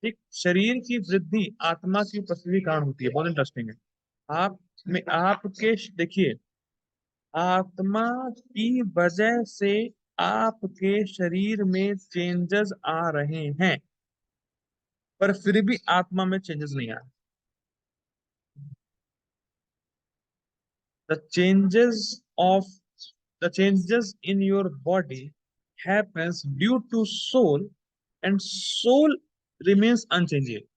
ठीक, शरीर की वृद्धि आत्मा की उपस्थिति के कारण होती है। बहुत इंटरेस्टिंग है। आप में आपके देखिए, आत्मा की वजह से आपके शरीर में चेंजेस आ रहे हैं, पर फिर भी आत्मा में चेंजेस नहीं आ रहे। The changes of the changes in your body happens due to soul, and soul remains unchangeable।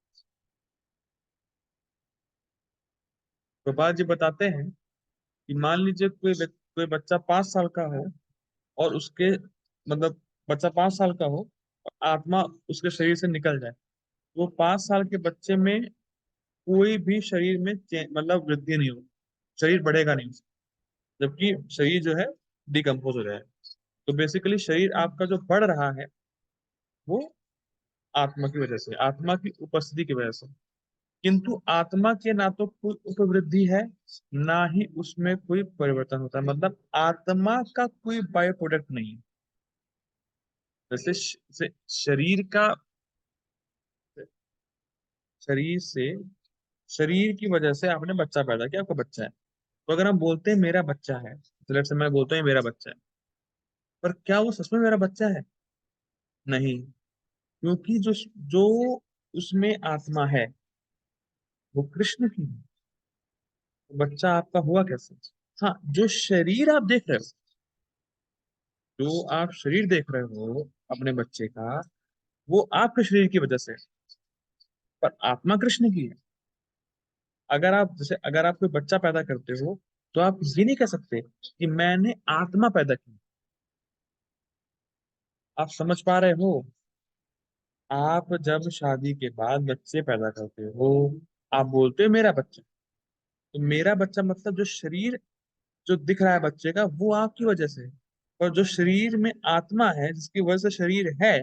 Gopal ji बताते हैं कि मान लीजिए कोई बच्चा 5 साल का हो, और उसके मतलब बच्चा 5 साल का हो और आत्मा उसके शरीर से निकल जाए, वो 5 साल के बच्चे में कोई भी शरीर में मतलब वृद्धि नहीं होगी। शरीर बढ़ेगा नहीं, जबकि शरीर जो है डिकम्पोज हो जाएगा। तो बेसिकली शरीर आपका जो बढ़ रहा है, वो आत्मा की वजह से, आत्मा की उपस्थिति की वजह से। किंतु आत्मा के ना तो कोई उपवृद्धि है, ना ही उसमें कोई परिवर्तन होता है। मतलब आत्मा का कोई बायो प्रोडक्ट नहीं है। जैसे शरीर का, शरीर से, शरीर की वजह से आपने बच्चा पैदा किया, आपका बच्चा है। तो अगर हम बोलते हैं मेरा बच्चा है, तो लेट्स से मैं बोलता हूँ मेरा बच्चा है, पर क्या वो सच में मेरा बच्चा है? नहीं। क्योंकि जो जो उसमें आत्मा है, वो कृष्ण की है। तो बच्चा आपका हुआ कैसे? हाँ, जो शरीर आप देख रहे हो, जो आप शरीर देख रहे हो अपने बच्चे का, वो आपके शरीर की वजह से है, पर आत्मा कृष्ण की है। अगर आप जैसे, अगर आप कोई बच्चा पैदा करते हो, तो आप ये नहीं कह सकते कि मैंने आत्मा पैदा की। आप समझ पा रहे हो? आप जब शादी के बाद बच्चे पैदा करते हो, आप बोलते हो मेरा बच्चा। तो मेरा बच्चा मतलब जो शरीर जो दिख रहा है बच्चे का, वो आपकी वजह से है। और जो शरीर में आत्मा है, जिसकी वजह से शरीर है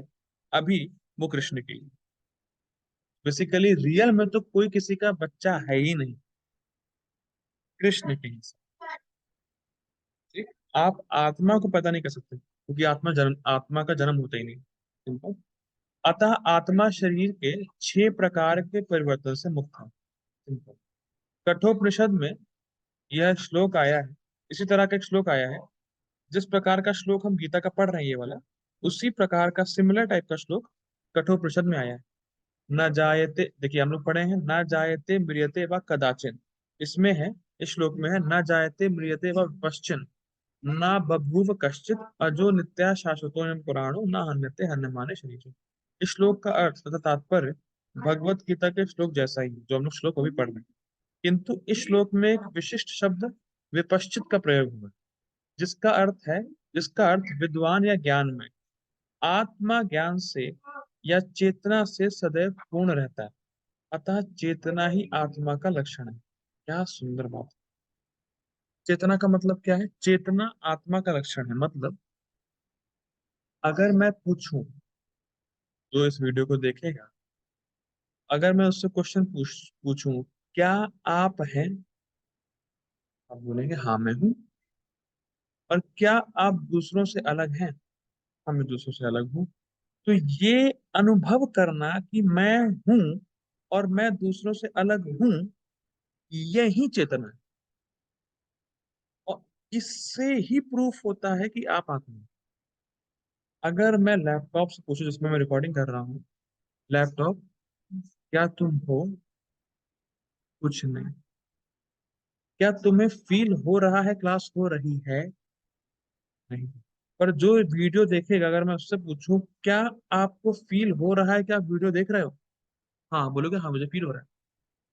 अभी, वो कृष्ण की। बेसिकली रियल में तो कोई किसी का बच्चा है ही नहीं, कृष्ण की ही। ठीक, आप आत्मा को पैदा नहीं कर सकते, क्योंकि आत्मा का जन्म होता ही नहीं। सिंपल। अतः आत्मा शरीर के 6 प्रकार के परिवर्तन से मुक्त है। सिंपल। कठोपनिषद में यह श्लोक आया है, इसी तरह का एक श्लोक आया है। जिस प्रकार का श्लोक हम गीता का पढ़ रहे हैं ये वाला, उसी प्रकार का सिमिलर टाइप का श्लोक कठोपनिषद में आया है। न जायते, देखिए हम लोग पढ़े हैं, न जायते म्रियते व कदाचिन। इसमें है, इस श्लोक में है, न जायते म्रियते व पश्चिन, न बभूव कश्चित अजो नित्या शाश्वतो पुराणो न हन्यते हन्यमाने शरीर। इस श्लोक का अर्थ तथा तात्पर्य भगवत गीता के श्लोक जैसा ही है, जो हम लोग श्लोक अभी पढ़ रहे हैं। किंतु इस श्लोक में एक विशिष्ट शब्द विपश्चित का प्रयोग हुआ है, जिसका अर्थ है, जिसका अर्थ विद्वान या ज्ञान में, आत्मा ज्ञान से या चेतना से सदैव पूर्ण रहता है, अतः चेतना ही आत्मा का लक्षण है। क्या सुंदर बात है। चेतना का मतलब क्या है? चेतना आत्मा का लक्षण है। मतलब अगर मैं पूछूं, जो इस वीडियो को देखेगा, अगर मैं उससे क्वेश्चन पूछूं, क्या आप हैं? आप बोलेंगे हाँ मैं हूं। और क्या आप दूसरों से अलग हैं? हाँ मैं दूसरों से अलग हूं। तो ये अनुभव करना कि मैं हूं और मैं दूसरों से अलग हूं, यही चेतना है। और इससे ही प्रूफ होता है कि आप आत्मा हैं। अगर मैं लैपटॉप से पूछूं, जिसमें मैं रिकॉर्डिंग कर रहा हूँ, लैपटॉप क्या तुम हो? कुछ नहीं। क्या तुम्हें फील हो रहा है क्लास हो रही है? नहीं। पर जो वीडियो देखेगा, अगर मैं उससे पूछूं क्या आपको फील हो रहा है कि आप वीडियो देख रहे हो, हाँ बोलोगे हाँ मुझे फील हो रहा है।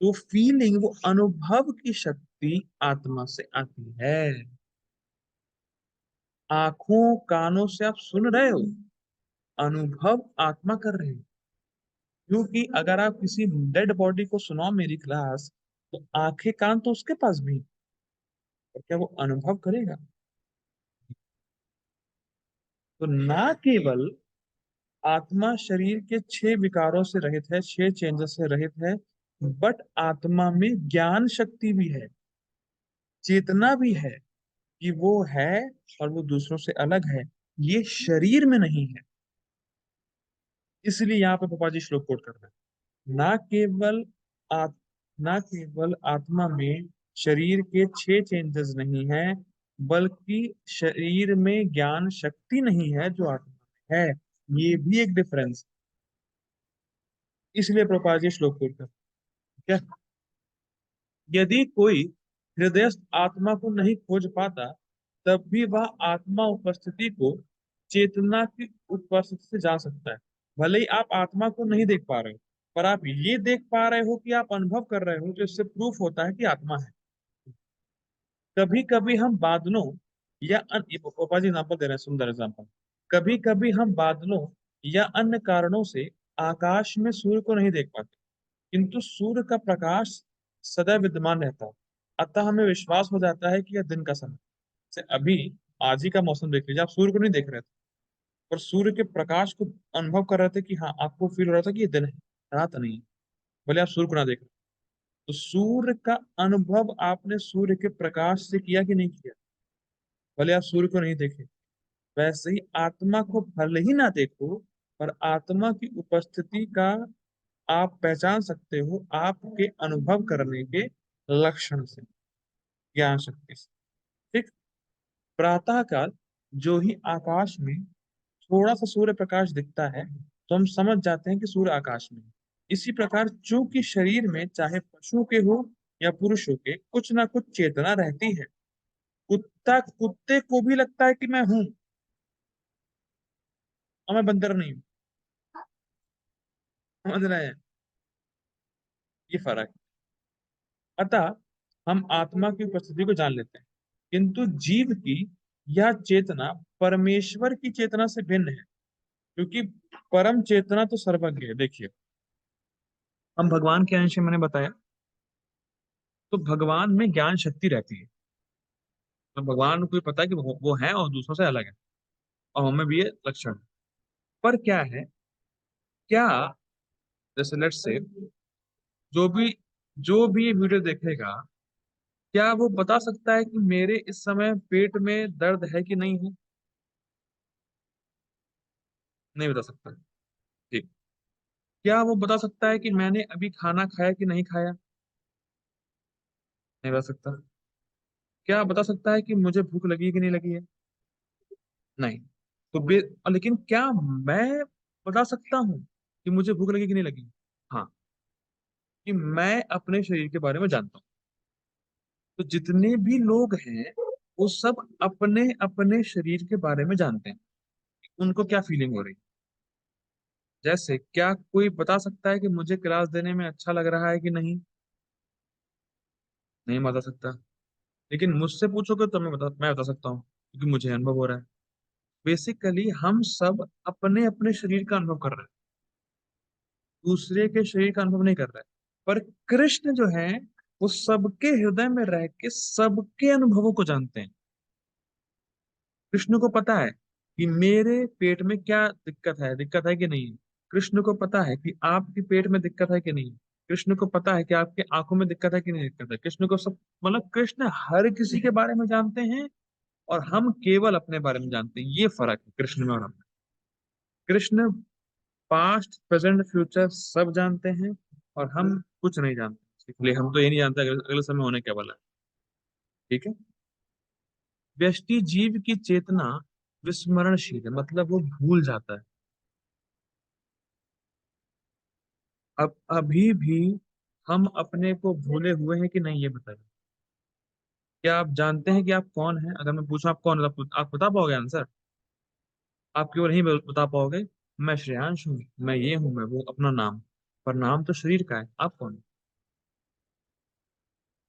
तो फीलिंग, वो अनुभव की शक्ति आत्मा से आती है। आंखों कानों से आप सुन रहे हो, अनुभव आत्मा कर रहे हो। क्योंकि अगर आप किसी डेड बॉडी को सुनाओ मेरी क्लास, तो आंखें कान तो उसके पास भी हैं, और क्या वो अनुभव करेगा? तो ना केवल आत्मा शरीर के 6 विकारों से रहित है, 6 चेंजेस से रहित है, बट आत्मा में ज्ञान शक्ति भी है, चेतना भी है, कि वो है और वो दूसरों से अलग है। ये शरीर में नहीं है। इसलिए यहाँ पे पापा जी श्लोक कोट कर रहे हैं। ना केवल आत, ना केवल आत्मा में शरीर के 6 चेंजेस नहीं है, बल्कि शरीर में ज्ञान शक्ति नहीं है जो आत्मा में है। ये भी एक डिफरेंस। इसलिए प्रभुपाद जी श्लोक कोट कर, यदि कोई हृदयस्थ आत्मा को नहीं खोज पाता, तब भी वह आत्मा उपस्थिति को चेतना की उपस्थिति से जान सकता है। भले ही आप आत्मा को नहीं देख पा रहे हो, पर आप ये देख पा रहे हो कि आप अनुभव कर रहे हो, तो इससे प्रूफ होता है कि आत्मा है। कभी कभी हम बादलों या ये पापा जी एग्जाम्पल दे रहे हैं, सुंदर एग्जाम्पल। कभी कभी हम बादलों या अन्य कारणों से आकाश में सूर्य को नहीं देख पाते, किंतु सूर्य का प्रकाश सदैव विद्यमान रहता है, अतः हमें विश्वास हो जाता है कि यह दिन का समय। जैसे अभी आज ही का मौसम देख लीजिए, आप सूर्य को नहीं देख रहे थे, पर सूर्य के प्रकाश को अनुभव कर रहे थे कि हाँ, आपको फील हो रहा था कि ये दिन है, रात नहीं है, भले आप सूर्य को ना देख रहे। तो सूर्य का अनुभव आपने सूर्य के प्रकाश से किया कि नहीं किया? भले आप सूर्य को नहीं देखे। वैसे ही आत्मा को भले ही ना देखो, पर आत्मा की उपस्थिति का आप पहचान सकते हो आपके अनुभव करने के लक्षण से, ज्ञान शक्ति से। ठीक। प्रातः काल जो ही आकाश में थोड़ा सा सूर्य प्रकाश दिखता है, तो हम समझ जाते हैं कि सूर्य आकाश में है। इसी प्रकार चूंकि शरीर में चाहे पशु के हो या पुरुषों के, कुछ ना कुछ चेतना रहती है। कुत्ते को भी लगता है कि मैं हूं और मैं बंदर नहीं हूं। समझ रहे हैं? ये फर्क है। अतः हम आत्मा की उपस्थिति को जान लेते हैं, किंतु जीव की यह चेतना परमेश्वर की चेतना से भिन्न है। क्योंकि परम चेतना तो सर्वज्ञ है। देखिए, हम भगवान के अंश हैं, मैंने बताया, तो भगवान में ज्ञान शक्ति रहती है। तो भगवान को भी पता है कि वो है और दूसरों से अलग है, और हमें भी ये लक्षण है। पर क्या है, क्या, जैसे लेट्स से, जो भी जो भी ये वीडियो देखेगा, क्या वो बता सकता है कि मेरे इस समय पेट में दर्द है कि नहीं है? नहीं बता सकता। ठीक। क्या वो बता सकता है कि मैंने अभी खाना खाया कि नहीं खाया? नहीं बता सकता। क्या बता सकता है कि मुझे भूख लगी है कि नहीं लगी है? नहीं। तो लेकिन क्या मैं बता सकता हूँ कि मुझे भूख लगी कि नहीं लगी? हाँ, कि मैं अपने शरीर के बारे में जानता हूँ। तो जितने भी लोग हैं वो सब अपने अपने शरीर के बारे में जानते हैं कि उनको क्या फीलिंग हो रही है। जैसे क्या कोई बता सकता है कि मुझे क्लास देने में अच्छा लग रहा है कि नहीं? नहीं बता सकता। लेकिन मुझसे पूछोगे तो मैं बता सकता हूँ, क्योंकि मुझे अनुभव हो रहा है। बेसिकली हम सब अपने अपने शरीर का अनुभव कर रहे हैं, दूसरे के शरीर का अनुभव नहीं कर रहे हैं। पर कृष्ण जो है वो सबके हृदय में रह के सबके अनुभवों को जानते हैं। कृष्ण को पता है कि मेरे पेट में क्या दिक्कत है कि नहीं है। कृष्ण को पता है कि आपके पेट में दिक्कत है कि नहीं है। कृष्ण को पता है कि आपके आंखों में दिक्कत है कि नहीं दिक्कत है। कृष्ण को सब, मतलब कृष्ण हर किसी के बारे में जानते हैं, और हम केवल अपने बारे में जानते हैं। ये फर्क है कृष्ण में और हम में। कृष्ण पास्ट प्रेजेंट फ्यूचर सब जानते हैं, और हम कुछ नहीं जानते। इसलिए हम तो ये नहीं जानते अगले अगले समय होने क्या वाला है। ठीक है। व्यष्टि जीव की चेतना विस्मरणशील है, मतलब वो भूल जाता है। अब अभी भी हम अपने को भूले हुए हैं कि नहीं, ये बताइए। क्या आप जानते हैं कि आप कौन हैं? अगर मैं पूछूं आप कौन हैं, तो आप बता पाओगे आंसर? आप केवल नहीं बता पाओगे, मैं श्रेयांश हूँ, मैं ये हूँ, मैं वो, अपना नाम। पर नाम तो शरीर का है, आप कौन है?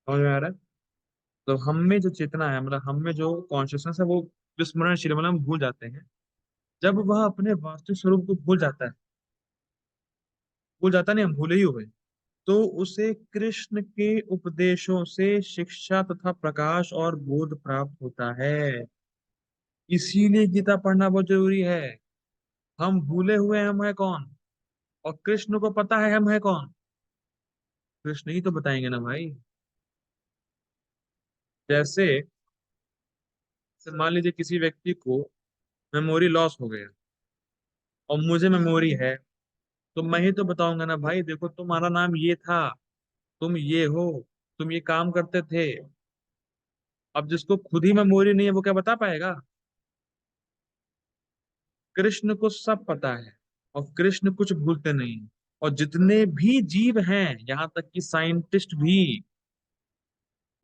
समझ में आ रहा है? तो हम में जो चेतना है, मतलब हम में जो कॉन्शियसनेस है, वो विस्मरणशील, मतलब हम भूल जाते हैं। जब वह अपने वास्तविक स्वरूप को भूल जाता नहीं, हम भूले ही हुए, तो उसे कृष्ण के उपदेशों से शिक्षा तथा प्रकाश और बोध प्राप्त होता है। इसीलिए गीता पढ़ना बहुत जरूरी है। हम भूले हुए हैं हम है कौन, और कृष्ण को पता है हम है कौन। कृष्ण ही तो बताएंगे ना भाई। जैसे मान लीजिए किसी व्यक्ति को मेमोरी लॉस हो गया, और मुझे मेमोरी है, तो मैं ही तो बताऊंगा ना भाई, देखो तुम्हारा नाम ये था, तुम ये हो, तुम ये काम करते थे। अब जिसको खुद ही मेमोरी नहीं है वो क्या बता पाएगा? कृष्ण को सब पता है, और कृष्ण कुछ भूलते नहीं। और जितने भी जीव हैं, यहाँ तक कि साइंटिस्ट भी,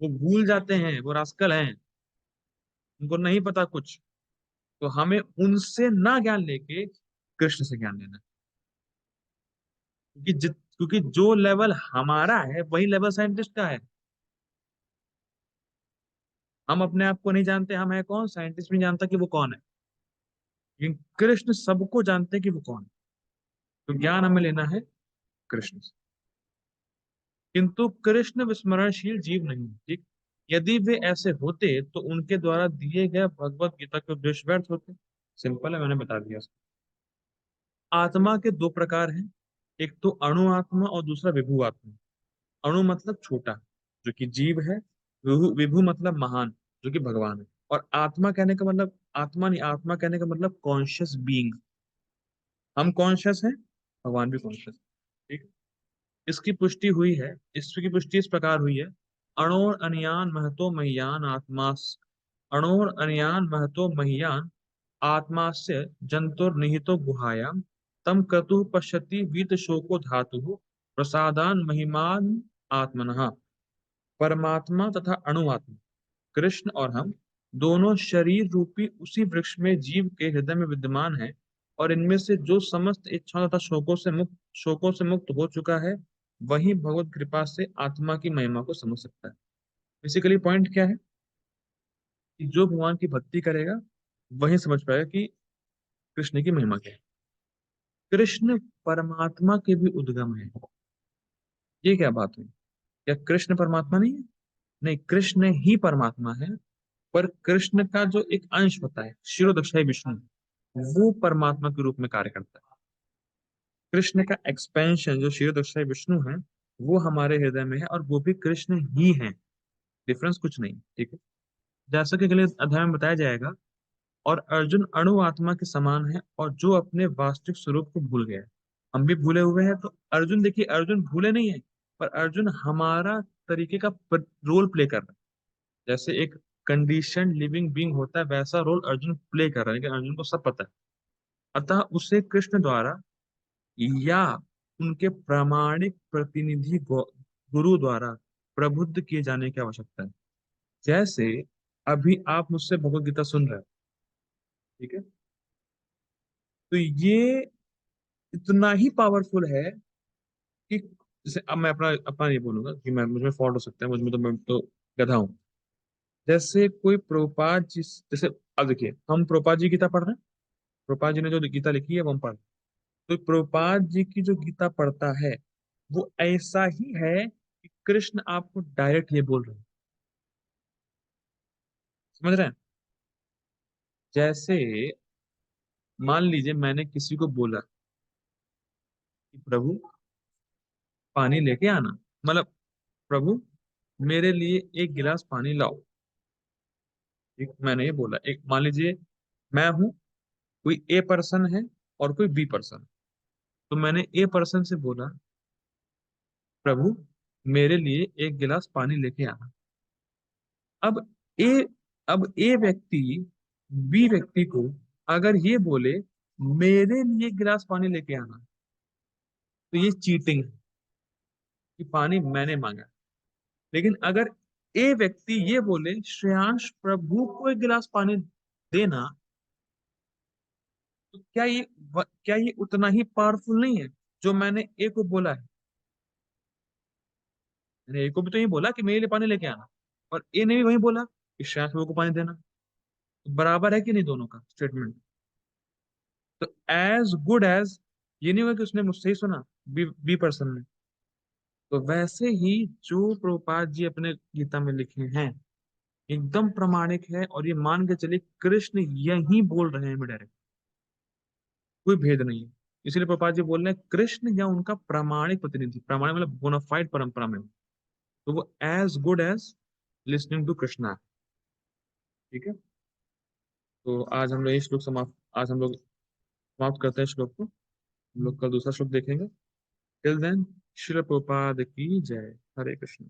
वो भूल जाते हैं, वो रास्कल हैं, उनको नहीं पता कुछ। तो हमें उनसे ना ज्ञान लेके कृष्ण से ज्ञान लेना है। क्योंकि जो लेवल हमारा है वही लेवल साइंटिस्ट का है। हम अपने आप को नहीं जानते हम है कौन, साइंटिस्ट भी नहीं जानता कि वो कौन है। लेकिन कृष्ण सबको जानते हैं कि वो कौन है। तो ज्ञान हमें लेना है कृष्ण से। किंतु कृष्ण विस्मरणशील जीव नहीं है, ठीक। यदि वे ऐसे होते तो उनके द्वारा दिए गए भगवत गीता के उद्देश्य व्यर्थ होते। सिंपल है, मैंने बता दिया। आत्मा के दो प्रकार हैं, एक तो अणु आत्मा और दूसरा विभु आत्मा। अणु मतलब छोटा, जो कि जीव है। विभु विभु मतलब महान, जो कि भगवान है। और आत्मा कहने का मतलब आत्मा नहीं, आत्मा कहने का मतलब कॉन्शियस बीइंग। हम कॉन्शियस हैं, भगवान भी कॉन्शियस है, ठीक। इसकी पुष्टि हुई है, इसकी पुष्टि इस प्रकार हुई है। अणोर अनियान महतो महियान आत्मा, अणोर अनियान महतो महियान आत्मास्य जंतुर निहितो गुहायाम, तम क्रतु पश्यति वीत शोको धातु प्रसादान महिमान आत्मनः। परमात्मा तथा अणुआत्मा, कृष्ण और हम दोनों शरीर रूपी उसी वृक्ष में जीव के हृदय में विद्यमान है। और इनमें से जो समस्त इच्छाओं तथा शोकों से मुक्त हो चुका है, वही भगवत कृपा से आत्मा की महिमा को समझ सकता है। बेसिकली पॉइंट क्या है कि जो भगवान की भक्ति करेगा वही समझ पाएगा कि कृष्ण की महिमा क्या है। कृष्ण परमात्मा के भी उद्गम है। ये क्या बात हुई? क्या कृष्ण परमात्मा नहीं है? नहीं, कृष्ण ही परमात्मा है। पर कृष्ण का जो एक अंश होता है क्षीरोदक्षाई विष्णु, वो परमात्मा के रूप में कार्य करता है। कृष्ण का एक्सपेंशन जो क्षीरोदक्षाई विष्णु है, वो हमारे हृदय में है, और वो भी कृष्ण ही है। डिफरेंस कुछ नहीं, ठीक है। जैसा कि अगले अध्याय में बताया जाएगा। और अर्जुन अणु आत्मा के समान है, और जो अपने वास्तविक स्वरूप को भूल गया है। हम भी भूले हुए हैं, तो अर्जुन देखिए, अर्जुन भूले नहीं है, पर अर्जुन हमारा तरीके का रोल प्ले कर रहा है। जैसे एक कंडीशन लिविंग बीइंग होता है, वैसा रोल अर्जुन प्ले कर रहा है, लेकिन अर्जुन को सब पता है। अतः उसे कृष्ण द्वारा या उनके प्रामाणिक प्रतिनिधि गुरु द्वारा प्रबुद्ध किए जाने की आवश्यकता है। जैसे अभी आप मुझसे भगवत गीता सुन रहे हैं, ठीक है? तो ये इतना ही पावरफुल है कि जैसे अब मैं अपना अपना ये बोलूंगा कि मैं मुझ में फॉल्ट हो सकता है, मुझ में तो मैं तो गधा हूँ। जैसे कोई प्रभुपाद जी, जैसे अब देखिए हम प्रभुपाद जी गीता पढ़ रहे हैं, प्रभुपाद जी ने जो गीता लिखी है वो हम पढ़ रहे हैं। तो प्रभुपाद जी की जो गीता पढ़ता है वो ऐसा ही है कि कृष्ण आपको डायरेक्ट ये बोल रहे हैं। समझ रहे हैं? जैसे मान लीजिए मैंने किसी को बोला कि प्रभु पानी लेके आना, मतलब प्रभु मेरे लिए एक गिलास पानी लाओ। ठीक, मैंने ये बोला, एक मान लीजिए मैं हूं, कोई ए पर्सन है और कोई बी पर्सन। तो मैंने ए पर्सन से बोला, प्रभु मेरे लिए एक गिलास पानी लेके आना। अब ए अब ए व्यक्ति बी व्यक्ति को अगर ये बोले मेरे लिए एक गिलास पानी लेके आना, तो ये चीटिंग है कि पानी मैंने मांगा। लेकिन अगर ए व्यक्ति ये बोले श्रेयांश प्रभु को एक गिलास पानी देना, तो क्या ये उतना ही पावरफुल नहीं है जो मैंने ए को बोला है? मैंने ए को भी तो ये बोला कि मेरे लिए पानी लेके आना, और ए ने भी वही बोला कि श्रेयांश प्रभु को पानी देना। तो बराबर है कि नहीं दोनों का स्टेटमेंट? तो एज गुड एज, ये नहीं हुआ कि उसने मुझसे ही सुना, बी पर्सन ने। तो वैसे ही जो प्रभुपाद जी अपने गीता में लिखे हैं एकदम प्रामाणिक है, और ये मान के चलिए कृष्ण यही बोल रहे हैं डायरेक्ट, कोई भेद नहीं है। इसीलिए प्रभुपाद जी बोल रहे हैं कृष्ण या उनका प्रामाणिक प्रतिनिधि, प्रामाणिक मतलब बोनाफाइड परंपरा में, तो वो as good as listening to Krishna. ठीक है? तो आज हम लोग समाप्त करते हैं श्लोक को। हम लोग कल दूसरा श्लोक देखेंगे। टिल देन, श्रील प्रभुपाद की जय। हरे कृष्ण।